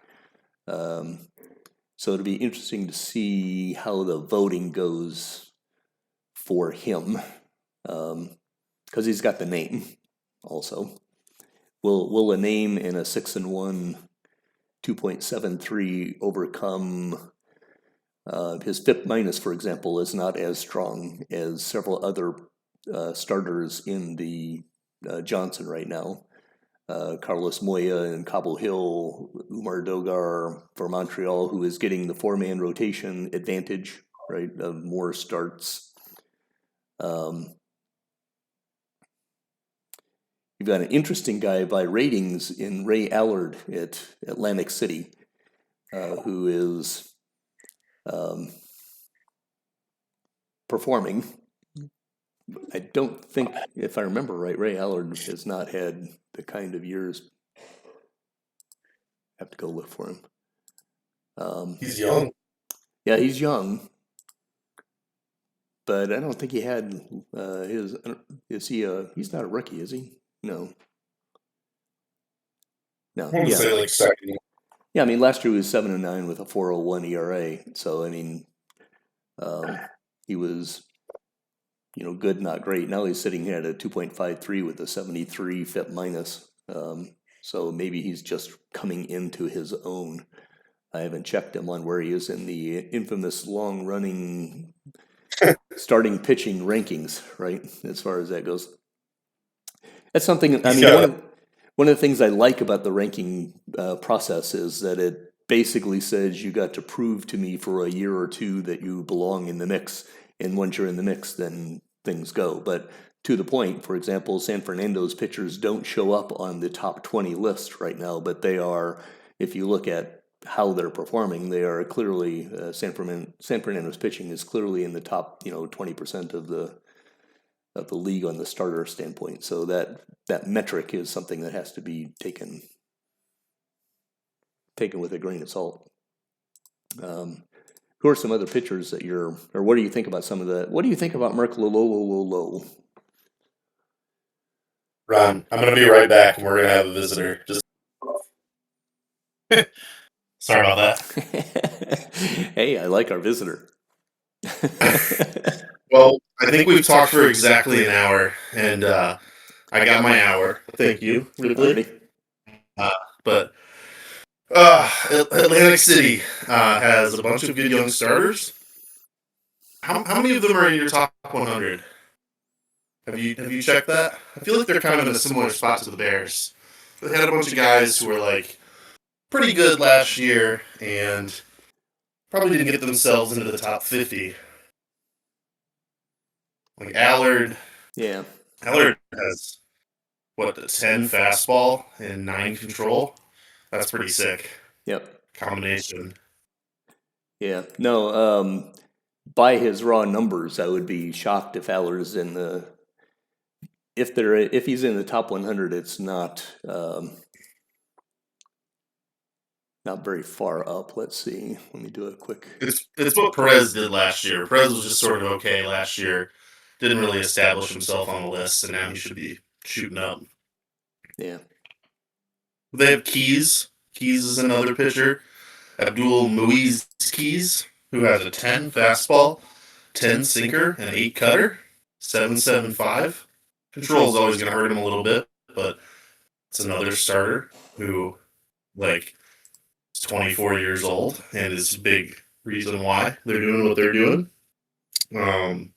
S1: So it'll be interesting to see how the voting goes for him, because he's got the name also. Will a name in a 6-1, 2.73 overcome his FIP minus, for example, is not as strong as several other starters in the Johnson right now. Carlos Moya and Cabo Hill, Umar Dogar for Montreal, who is getting the 4-man rotation advantage, right, of more starts. You've got an interesting guy by ratings in Ray Allard at Atlantic City, who is performing. I don't think, if I remember right, Ray Allard has not had the kind of years. I have to go look for him.
S2: He's young.
S1: Yeah, he's young, but I don't think he had his. Is he he's not a rookie, is he? No.
S2: I want to say like second.
S1: Yeah, I mean, last year he was 7-9 with a 4.01 ERA. So I mean, he was, good, not great. Now he's sitting here at a 2.53 with a 73 FIP minus. So maybe he's just coming into his own. I haven't checked him on where he is in the infamous long-running starting pitching rankings, right? As far as that goes. That's something, I mean, one of the things I like about the ranking process is that it basically says you got to prove to me for a year or 2 that you belong in the mix. And once you're in the mix, then things go. But to the point, for example, San Fernando's pitchers don't show up on the top 20 list right now, but they are, if you look at how they're performing, they are clearly, San Fernando's pitching is clearly in the top, 20% of the league on the starter standpoint. So that metric is something that has to be taken with a grain of salt. Who are some other pitchers that or what do you think about some of the? What do you think about Mark Lolo?
S2: Ron, I'm going to be right back, and we're going to have a visitor. Just sorry about
S1: that. Hey, I like our visitor.
S2: Well, I think we've talked for exactly an hour, and I got my hour. Thank you, Ridley. But Atlantic City has a bunch of good young starters. How many of them are in your top 100? Have you checked that? I feel like they're kind of in a similar spot to the Bears. They had a bunch of guys who were like pretty good last year and probably didn't get themselves into the top 50. Like Allard.
S1: Yeah.
S2: Allard has what, a 10 fastball and 9 control. That's pretty sick.
S1: Yep.
S2: Combination.
S1: Yeah. No, by his raw numbers, I would be shocked if Allard's in the if he's in the top 100, it's not very far up. Let's see. Let me do a quick.
S2: It's what Perez did last year. Perez was just sort of okay last year. Didn't really establish himself on the list, and now he should be shooting up.
S1: Yeah.
S2: They have Keys. Keys is another pitcher. Abdul Muiz Keys, who has a 10 fastball, 10 sinker, and 8 cutter, 7.75. Control is always going to hurt him a little bit, but it's another starter who, like, is 24 years old and is a big reason why they're doing what they're doing. And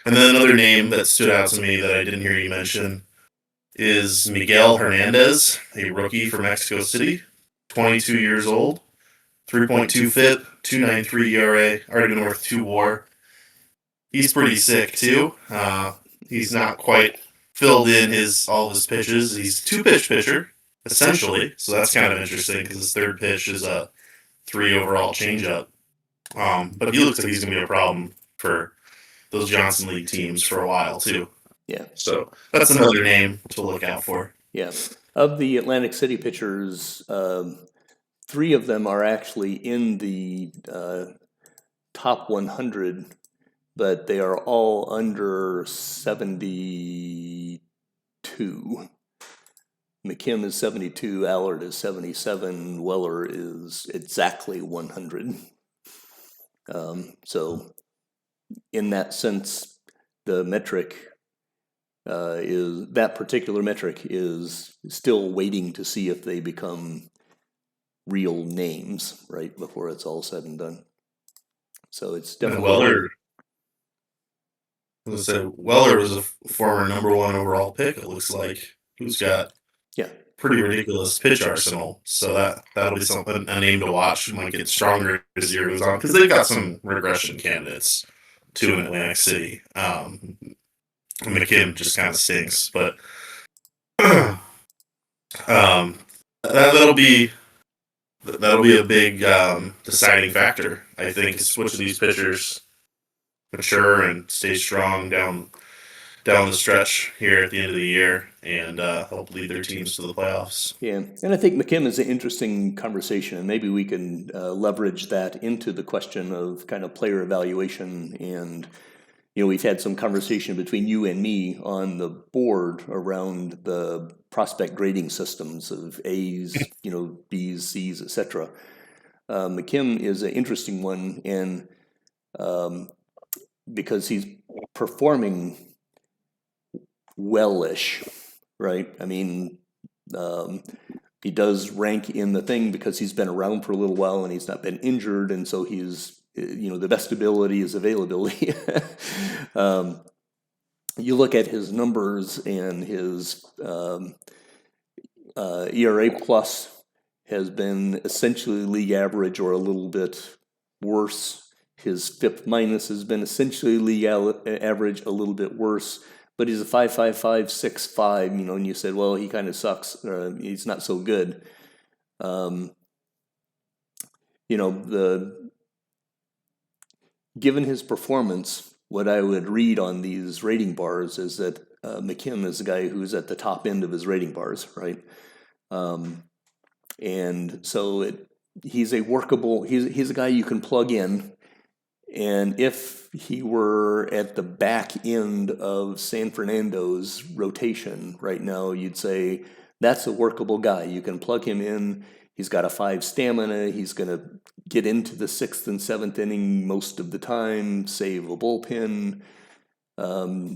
S2: then another name that stood out to me that I didn't hear you mention is Miguel Hernandez, a rookie from Mexico City, 22 years old, 3.2 FIP, 2.93 ERA, already been worth 2 WAR. He's pretty sick too. He's not quite filled in all of his pitches. He's 2-pitch pitcher essentially, so that's kind of interesting because his third pitch is a 3 overall changeup. But he looks like he's going to be a problem for those Johnson League teams for a while too.
S1: Yeah.
S2: So that's another name to look out for.
S1: Yeah. Of the Atlantic City pitchers, 3 of them are actually in the top 100, but they are all under 72. McKim is 72, Allard is 77, Weller is exactly 100. So in that sense, the metric that particular metric is still waiting to see if they become real names, right, before it's all said and done. So it's definitely...
S2: Weller was a former number 1 overall pick, it looks like, who's got pretty ridiculous pitch arsenal. So that'll be something, a name to watch. It might get stronger as the year goes on because they've got some regression candidates to in Atlantic City. McKim just kind of stinks, but that'll be a big deciding factor, I think, is which of these pitchers mature and stay strong down the stretch here at the end of the year and help lead their teams to the playoffs.
S1: Yeah, and I think McKim is an interesting conversation, and maybe we can leverage that into the question of kind of player evaluation. And we've had some conversation between you and me on the board around the prospect grading systems of A's, B's, C's, etc. McKim is an interesting one, and because he's performing well-ish, right? I mean, he does rank in the thing because he's been around for a little while and he's not been injured, and so he's, the best ability is availability. You look at his numbers, and his ERA plus has been essentially league average or a little bit worse. His FIP minus has been essentially league average, a little bit worse. But he's a 5.5565, and you said, well, he kind of sucks. He's not so good. Given his performance, what I would read on these rating bars is that McKim is the guy who's at the top end of his rating bars, right? And so he's a workable. He's a guy you can plug in, And if he were at the back end of San Fernando's rotation right now, you'd say that's a workable guy. You can plug him in. He's got a 5 stamina. He's going to get into the 6th and 7th inning most of the time, save a bullpen.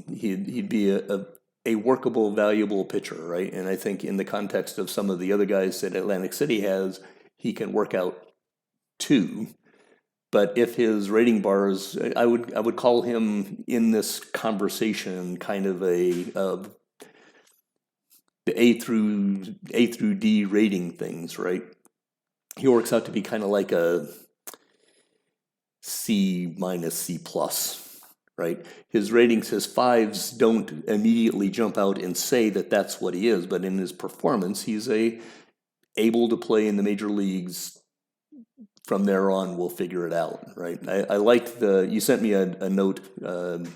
S1: He'd be a workable, valuable pitcher, right? And I think in the context of some of the other guys that Atlantic City has, he can work out too. But if his rating bars, I would call him in this conversation kind of the A through D rating things, right? He works out to be kind of like a C minus, C plus, right? His ratings, his 5s don't immediately jump out and say that that's what he is, but in his performance, he's able to play in the major leagues. From there on, we'll figure it out, right? I liked you sent me a note thing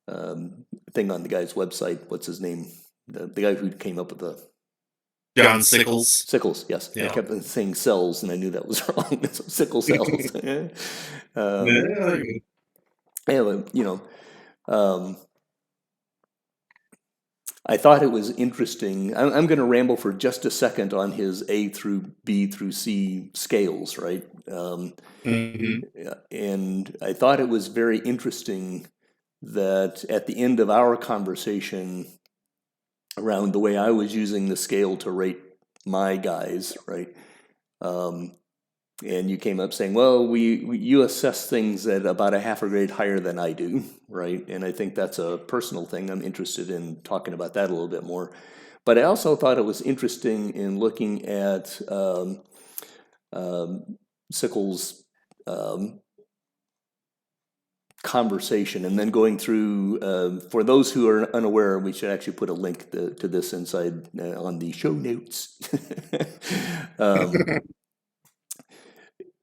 S1: on the guy's website. What's his name? The guy who came up with the...
S2: John Sickles.
S1: Sickles, yes. Yeah. I kept saying cells, and I knew that was wrong. So sickle cells. I thought it was interesting. I'm going to ramble for just a second on his A through B through C scales, right? And I thought it was very interesting that at the end of our conversation around the way I was using the scale to rate my guys, right? And you came up saying, well, you assess things at about a half a grade higher than I do, right? And I think that's a personal thing. I'm interested in talking about that a little bit more. But I also thought it was interesting in looking at Sickles' conversation and then going through, for those who are unaware, we should actually put a link to this inside on the show notes.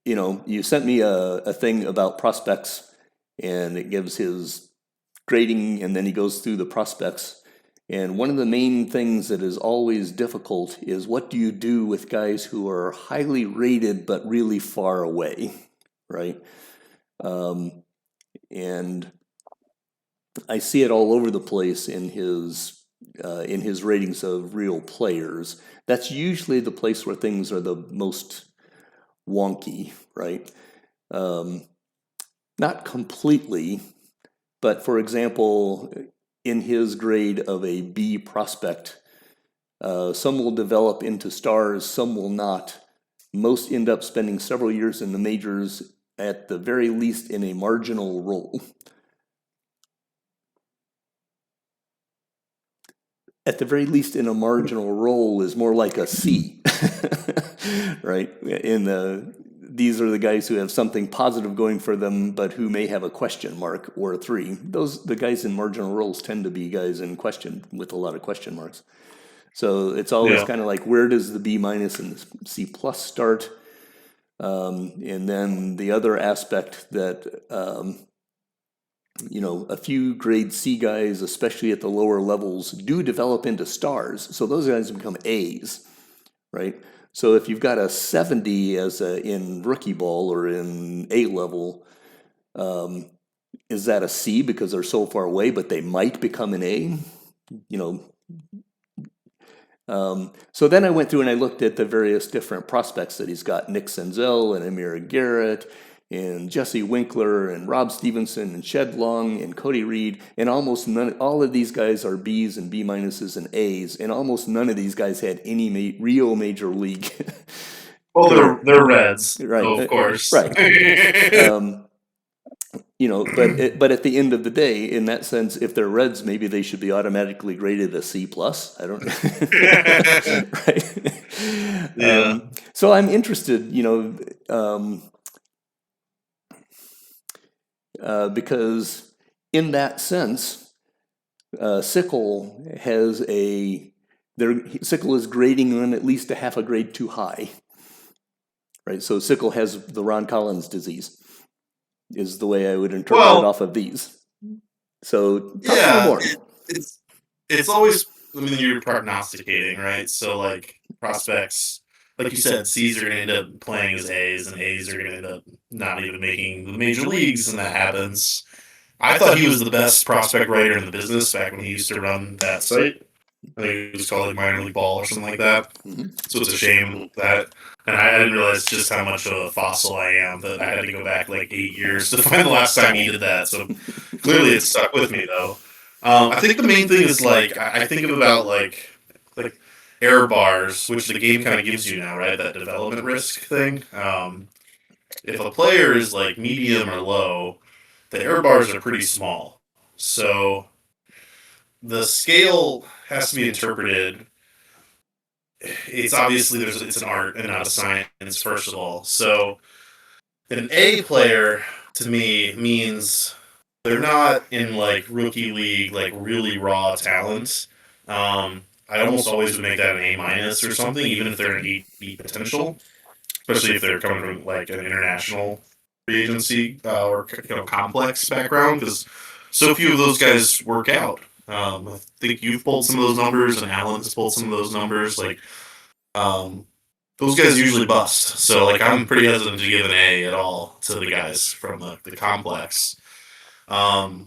S1: You sent me a thing about prospects, and it gives his grading, and then he goes through the prospects. And one of the main things that is always difficult is what do you do with guys who are highly rated but really far away, right? And I see it all over the place in his ratings of real players. That's usually the place where things are the most wonky, right? Not completely, but for example, in his grade of a B prospect, some will develop into stars, some will not. Most end up spending several years in the majors, at the very least in a marginal role. At the very least in a marginal role is more like a C, right? These are the guys who have something positive going for them, but who may have a question mark or a 3. The guys in marginal roles tend to be guys in question with a lot of question marks. So it's always kind of like, where does the B minus and the C plus start? And then the other aspect that, a few grade C guys, especially at the lower levels, do develop into stars. So those guys become A's, right? So if you've got a 70 in rookie ball or in A level, is that a C because they're so far away, but they might become an A? So then I went through and I looked at the various different prospects that he's got: Nick Senzel and Amir Garrett and Jesse Winkler and Rob Stevenson and Shed Long and Cody Reed, and almost none. All of these guys are B's and B minuses and A's, and almost none of these guys had any real major league.
S2: Well, they're Reds,
S1: right?
S2: So of course,
S1: right. But at the end of the day, in that sense, if they're Reds, maybe they should be automatically graded a C plus. I don't know. Right?
S2: Yeah.
S1: So I'm interested, because in that sense, Sickle Sickle is grading on at least a half a grade too high, right? So Sickle has the Ron Collins disease, is the way I would interpret it off of these. So talk a little more.
S2: It's always, you're prognosticating, right? So like prospects, like you said, C's are going to end up playing as A's, and A's are going to end up not even making the major leagues, and that happens. I thought he was the best prospect writer in the business back when he used to run that site. I think it was called like Minor League Ball or something like that. So it's a shame that, and I didn't realize just how much of a fossil I am that I had to go back like 8 years to find the last time he did that. So clearly it stuck with me though. I think the main thing is like I think about like error bars, which the game kind of gives you now, right? That development risk thing. If a player is like medium or low, the error bars are pretty small. So the scale has to be interpreted. It's obviously it's an art and not a science, first of all. So an A player to me means they're not in like rookie league, like really raw talent. I almost always would make that an A minus or something, even if they're an A potential, especially if they're coming from like an international free agency or complex background, because so few of those guys work out. I think you've pulled some of those numbers, and Alan's pulled some of those numbers. Like, those guys usually bust. So, like, I'm pretty hesitant to give an A at all to the guys from the complex. So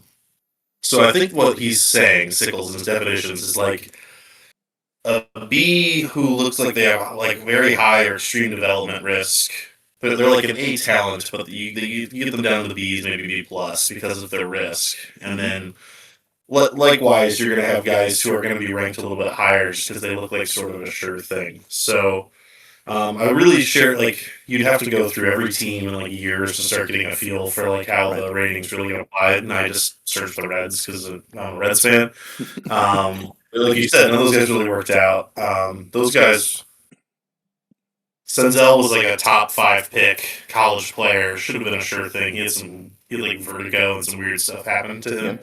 S2: I think what he's saying, Sickles, in his definitions, is like a B who looks like they have like very high or extreme development risk, but they're like an A talent, but you get them down to the B's, maybe B plus because of their risk, and then likewise, you're going to have guys who are going to be ranked a little bit higher just because they look like sort of a sure thing. So I really share, like, you'd have to go through every team in like years to start getting a feel for like how the ratings really going to apply. And I just searched the Reds because I'm a Reds fan. Like you said, none of those guys really worked out. Those guys, Senzel was like a top 5 pick college player, should have been a sure thing. He had like vertigo and some weird stuff happened to him.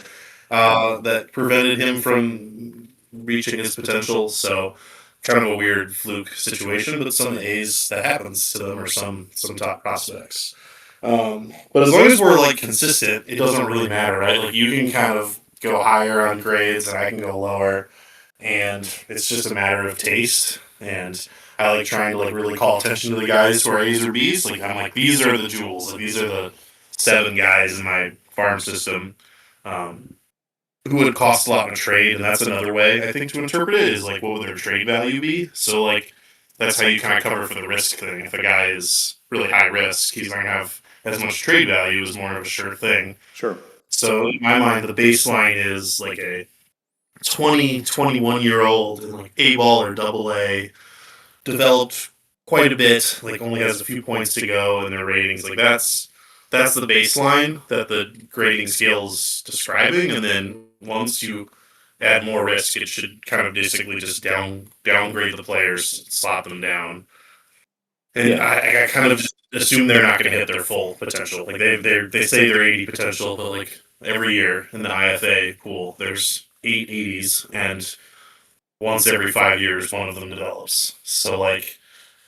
S2: That prevented him from reaching his potential. So kind of a weird fluke situation, but some A's that happens to them or some top prospects. But as long as we're like consistent, it doesn't really matter, right? Like you can kind of go higher on grades and I can go lower, and it's just a matter of taste. And I like trying to like really call attention to the guys who are A's or B's. Like I'm like, these are the jewels. Like, these are the 7 guys in my farm system. Who would cost a lot in a trade, and that's another way I think to interpret it is like what would their trade value be. So like that's how you kind of cover for the risk thing. If a guy is really high risk, he's not gonna have as much trade value as more of a sure thing.
S1: Sure.
S2: So in my mind, the baseline is like a 20, 21-year-old in like A ball or double A, developed quite a bit, like only has a few points to go in their ratings. Like that's the baseline that the grading scale is describing, and then once you add more risk, it should kind of basically just downgrade the players, slot them down. And I kind of just assume they're not going to hit their full potential. Like they say they're 80 potential, but like every year in the IFA pool, there's 8 80s, and once every 5 years, one of them develops. So like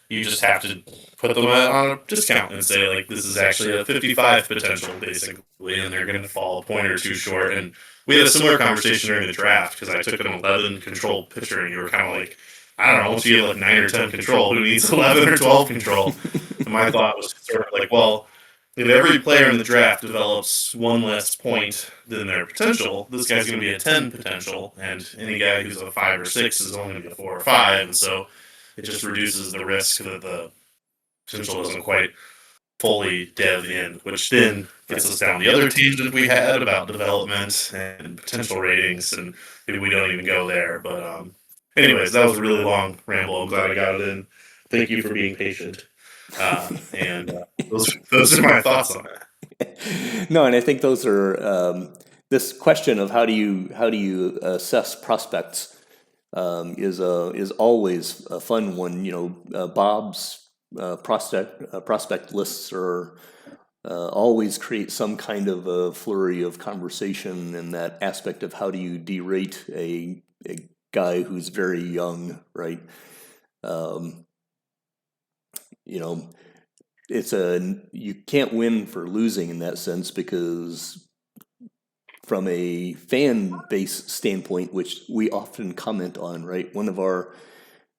S2: you just have to put them on a discount and say like this is actually a 55 potential basically, and they're going to fall a point or two short. And we had a similar conversation during the draft because I took an 11 control pitcher, and you were kind of like, I don't know, once you get like 9 or 10 control, who needs 11 or 12 control? And my thought was sort of like, well, if every player in the draft develops one less point than their potential, this guy's going to be a 10 potential, and any guy who's a 5 or 6 is only going to be a 4 or 5, and so it just reduces the risk that the potential doesn't quite fully dev in, which then gets us down the other tangent we had about development and potential ratings, and maybe we don't even go there. But anyways, that was a really long ramble. I'm glad I got it in. Thank you for being patient. And those are my thoughts on it.
S1: No, and I think those are this question of how do you assess prospects is always a fun one. You know, Bob's prospect lists are always create some kind of a flurry of conversation in that aspect of how do you derate a guy who's very young, right? You know, you can't win for losing in that sense, because from a fan base standpoint, which we often comment on, right? One of our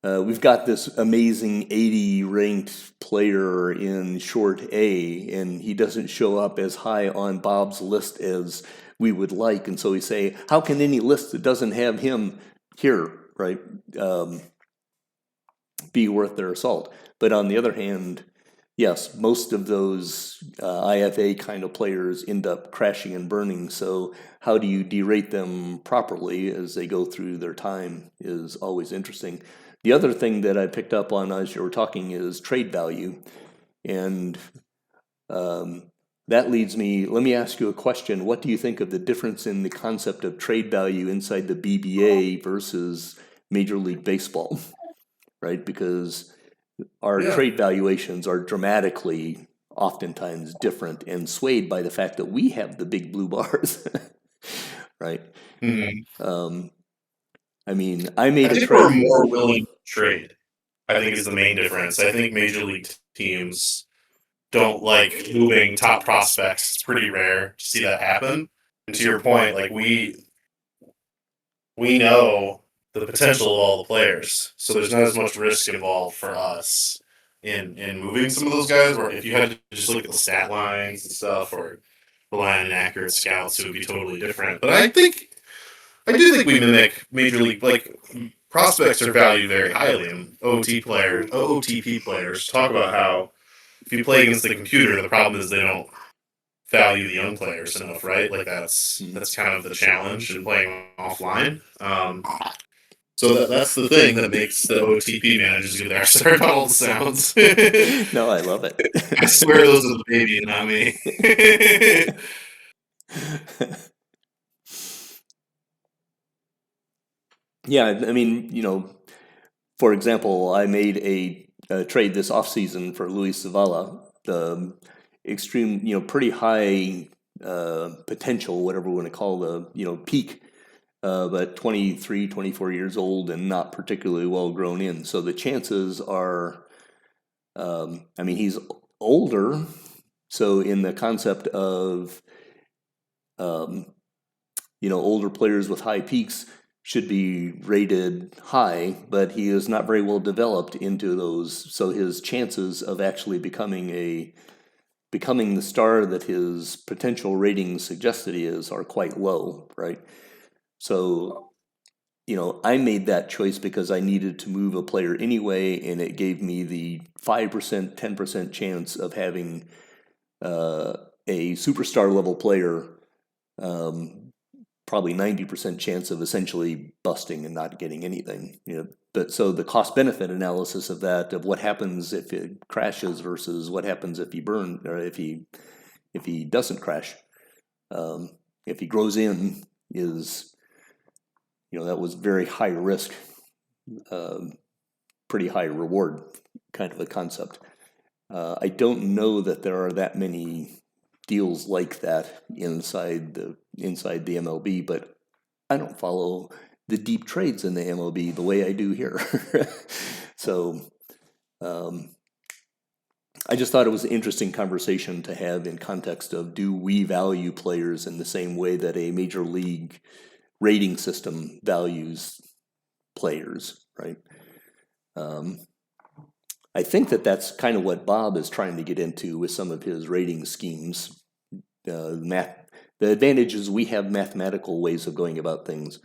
S1: we've got this amazing 80 ranked player in short A, and he doesn't show up as high on Bob's list as we would like. And so we say, how can any list that doesn't have him here, right, be worth their salt? But on the other hand, yes, most of those IFA kind of players end up crashing and burning. So how do you derate them properly as they go through their time is always interesting. The other thing that I picked up on as you were talking is trade value. And that leads me, let me ask you a question. What do you think of the difference in the concept of trade value inside the BBA versus Major League Baseball, right? Because our trade valuations are dramatically, oftentimes different and swayed by the fact that we have the big blue bars, right?
S2: Mm-hmm.
S1: I mean, I made
S2: I
S1: a
S2: think we're
S1: trade.
S2: more willing to trade. I think is the main difference. I think major league teams don't like moving top prospects. It's pretty rare to see that happen. And to your point, like we know the potential of all the players, so there's not as much risk involved for us in moving some of those guys. Where if you had to just look at the stat lines and stuff, or rely on inaccurate scouts, it would be totally different. But I do think we mimic major league like prospects are valued very highly, and OOTP players talk about how if you play against the computer, the problem is they don't value the young players enough, right? Like that's kind of the challenge in playing offline. So that's the thing that makes the OTP managers good there. Sorry about all the sounds.
S1: No, I love it.
S2: I swear those are the baby and not me.
S1: Yeah, I mean, for example, I made a trade this offseason for Luis Zavala, the extreme, pretty high potential, whatever we want to call the, peak, but 23, 24 years old and not particularly well grown in. So the chances are, I mean, he's older. So in the concept of, older players with high peaks should be rated high, but he is not very well developed into those. So his chances of actually becoming the star that his potential rating suggested he is are quite low, right? So, I made that choice because I needed to move a player anyway, and it gave me the 5%, 10% chance of having a superstar level player, probably 90% chance of essentially busting and not getting anything. But so the cost benefit analysis of that, of what happens if it crashes versus what happens if he burns, or if he doesn't crash, if he grows in, is that was very high risk, pretty high reward kind of a concept. I don't know that there are that many deals like that inside the MLB, but I don't follow the deep trades in the MLB the way I do here. So I just thought it was an interesting conversation to have in context of, do we value players in the same way that a major league rating system values players, right? I think that's kind of what Bob is trying to get into with some of his rating schemes. The advantage is we have mathematical ways of going about things,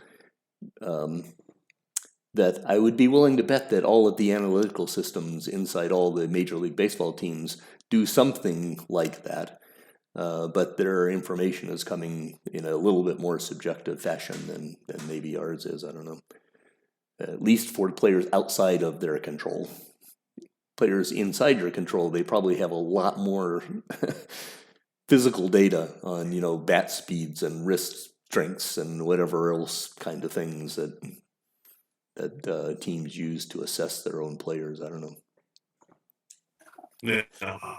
S1: that I would be willing to bet that all of the analytical systems inside all the Major League Baseball teams do something like that. But their information is coming in a little bit more subjective fashion than maybe ours is. I don't know. At least for players outside of their control. Players inside your control, they probably have a lot more physical data on, bat speeds and wrist strengths and whatever else kind of things that teams use to assess their own players. I don't know.
S2: Yeah,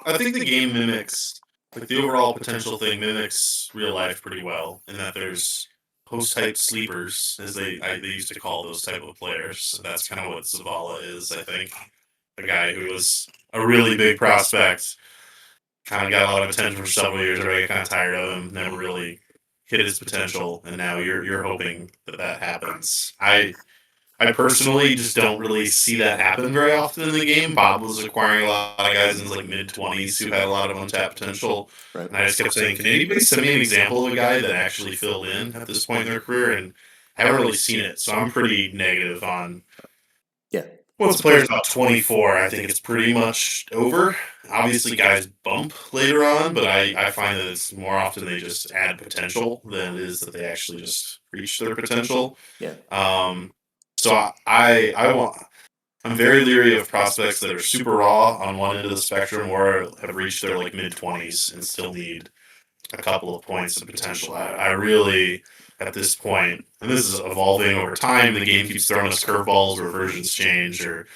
S2: I think the game mimics, like the overall potential thing mimics real life pretty well, in that there's post-type sleepers, as they used to call those type of players. So that's kind of what Zavala is, I think. A guy who was a really big prospect, kind of got a lot of attention for several years. Everybody got kind of tired of him, never really hit his potential, and now you're hoping that happens. I I personally just don't really see that happen very often in the game. Bob was acquiring a lot of guys in his like mid-20s who had a lot of untapped potential,
S1: Right.
S2: and I just kept saying, "Can anybody send me an example of a guy that actually filled in at this point in their career?" And I haven't really seen it, so I'm pretty negative on.
S1: Yeah.
S2: Once a player's about 24, I think it's pretty much over. Obviously, guys bump later on, but I find that it's more often they just add potential than it is that they actually just reach their potential.
S1: Yeah.
S2: So I want. I'm very leery of prospects that are super raw on one end of the spectrum or have reached their like mid-20s and still need a couple of points of potential. I really, at this point, and this is evolving over time, the game keeps throwing us curveballs or versions change or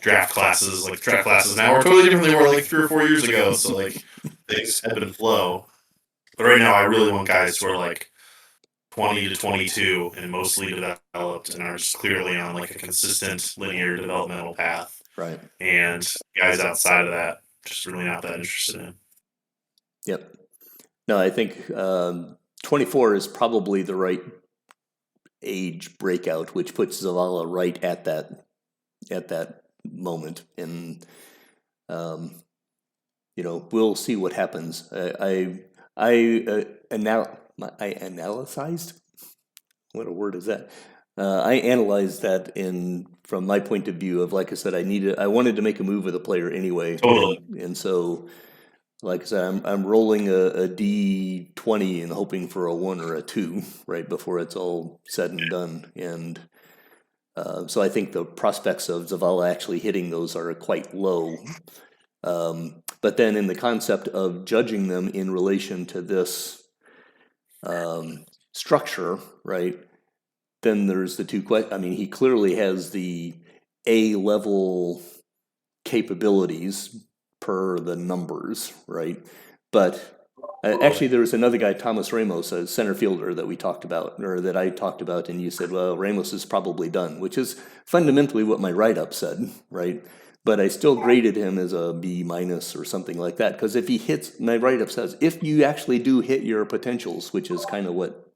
S2: draft classes. Like draft classes now are totally different than they were like 3 or 4 years ago. So like things ebb and flow. But right now, I really want guys who are like 20 to 22 and mostly developed and are just clearly on like a consistent linear developmental path.
S1: Right.
S2: And guys outside of that, just really not that interested in.
S1: Yep. No, I think 24 is probably the right age breakout, which puts Zavala right at that moment. And we'll see what happens. I analyzed. What a word is that? I analyzed that from my point of view of, like I said, I wanted to make a move with a player anyway.
S2: Totally.
S1: And so, like I said, I'm rolling a D20 and hoping for a 1 or a 2 right before it's all said and done. And so I think the prospects of Zavala actually hitting those are quite low. But then in the concept of judging them in relation to this structure, right, then there's the two questions. I mean, he clearly has the A-level capabilities per the numbers, right? But actually, there was another guy, Thomas Ramos, a center fielder that we talked about, or that I talked about, and you said, well, Ramos is probably done, which is fundamentally what my write-up said, right? But I still graded him as a B- or something like that, because if he hits, my write-up says, if you actually do hit your potentials, which is kind of what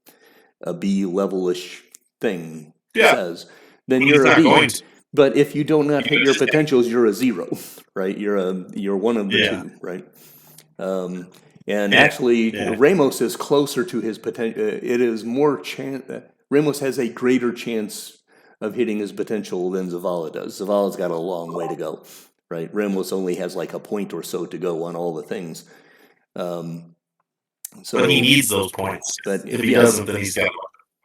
S1: a B level-ish thing says, then you're a B. But if you do not hit your potentials, you're a 0, right? You're one of the two, right? And actually, Ramos is closer to his potential. It is more chance. Ramos has a greater chance of hitting his potential than Zavala does. Zavala's got a long way to go, right? Ramos only has like a point or so to go on all the things.
S2: So, but he needs those points. But if he doesn't, then he's got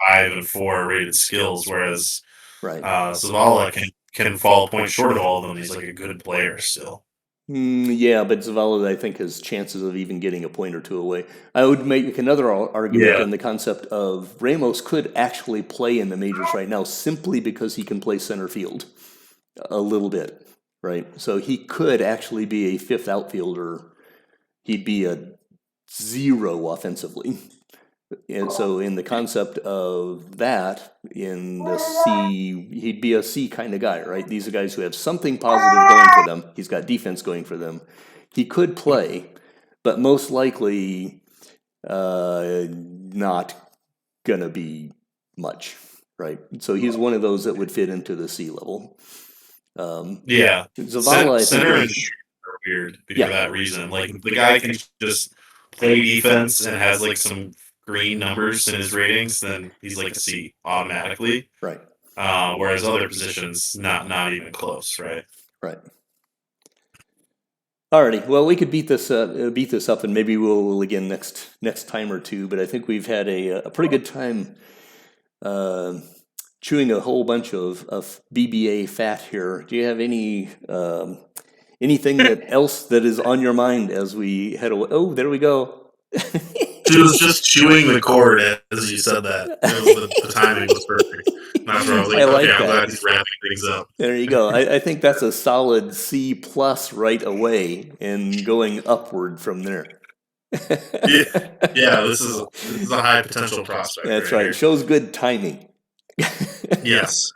S2: 5 and 4 rated skills, whereas Zavala can fall a point short of all of them. He's like a good player still.
S1: Yeah, but Zavala, I think, has chances of even getting a point or two away. I would make another argument in the concept of Ramos could actually play in the majors right now simply because he can play center field a little bit, right? So he could actually be a fifth outfielder. He'd be a 0 offensively. And so in the concept of that, in the C, he'd be a C kind of guy, right? These are guys who have something positive going for them. He's got defense going for them. He could play, but most likely not going to be much, right? So he's one of those that would fit into the C level.
S2: Zavala, center and are weird for that reason. Like the guy can just play defense and has like some green numbers in his ratings, then he's like a C automatically.
S1: Right.
S2: Whereas other positions, not even close, right?
S1: Right. Alrighty. Well, we could beat this up, and maybe we'll again next time or two. But I think we've had a pretty good time chewing a whole bunch of BBA fat here. Do you have anything else that is on your mind as we head away? Oh, there we go.
S2: She was just chewing the cord as you said that. The timing was perfect. That's where I was like, okay, I'm glad he's wrapping things up.
S1: There you go. I think that's a solid C+ right away and going upward from there.
S2: This is a high potential prospect.
S1: That's right. Shows good timing.
S2: Yes.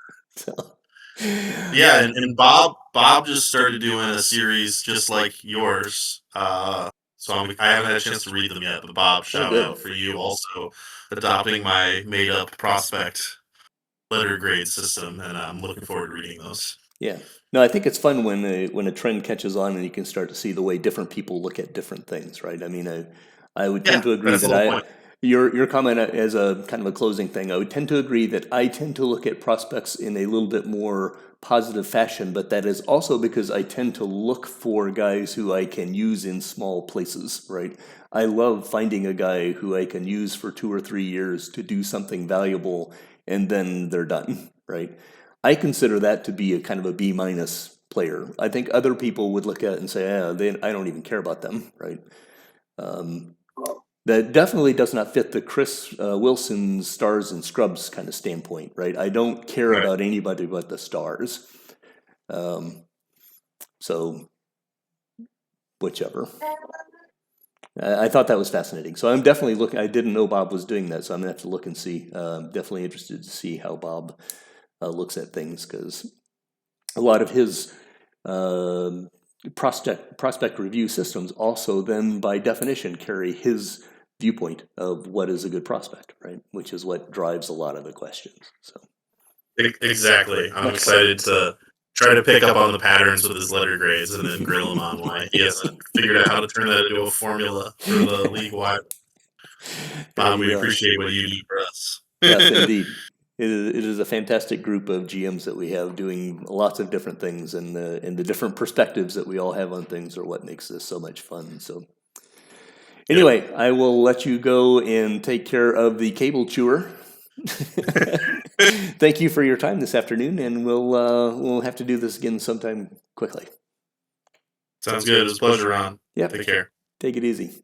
S2: Yeah, and Bob just started doing a series just like yours. So I haven't had a chance to read them yet, but Bob, shout out for you also adopting my made-up prospect letter grade system, and I'm looking forward to reading those.
S1: Yeah. No, I think it's fun when a trend catches on and you can start to see the way different people look at different things, right? I mean, I would tend
S2: Yeah,
S1: to agree
S2: that's
S1: that
S2: the whole point.
S1: your comment as a kind of a closing thing, I would tend to agree that I tend to look at prospects in a little bit more positive fashion, but that is also because I tend to look for guys who I can use in small places, right? I love finding a guy who I can use for 2 or 3 years to do something valuable and then they're done, right? I consider that to be a kind of a B minus player. I think other people would look at it and say, I don't even care about them, right? That definitely does not fit the Chris Wilson stars and scrubs kind of standpoint, right? I don't care
S2: Right.
S1: about anybody but the stars. So, whichever. I thought that was fascinating. So I'm definitely looking. I didn't know Bob was doing that, so I'm gonna have to look and see. Definitely interested to see how Bob looks at things because a lot of his prospect review systems also then by definition carry his viewpoint of what is a good prospect, right? Which is what drives a lot of the questions. So
S2: Exactly. I'm
S1: much fun.
S2: excited to try to pick up on the patterns with his letter grades and then grill him on why he hasn't figured out how to turn that into a formula for the league wide.
S1: There you
S2: We
S1: go.
S2: appreciate what you do for us.
S1: Yes, indeed. It is a fantastic group of GMs that we have doing lots of different things, and the different perspectives that we all have on things are what makes this so much fun. So, anyway, I will let you go and take care of the cable chewer. Thank you for your time this afternoon, and we'll have to do this again sometime quickly.
S2: Sounds good. It was a pleasure, Ron.
S1: Yep.
S2: Take care.
S1: Take it easy.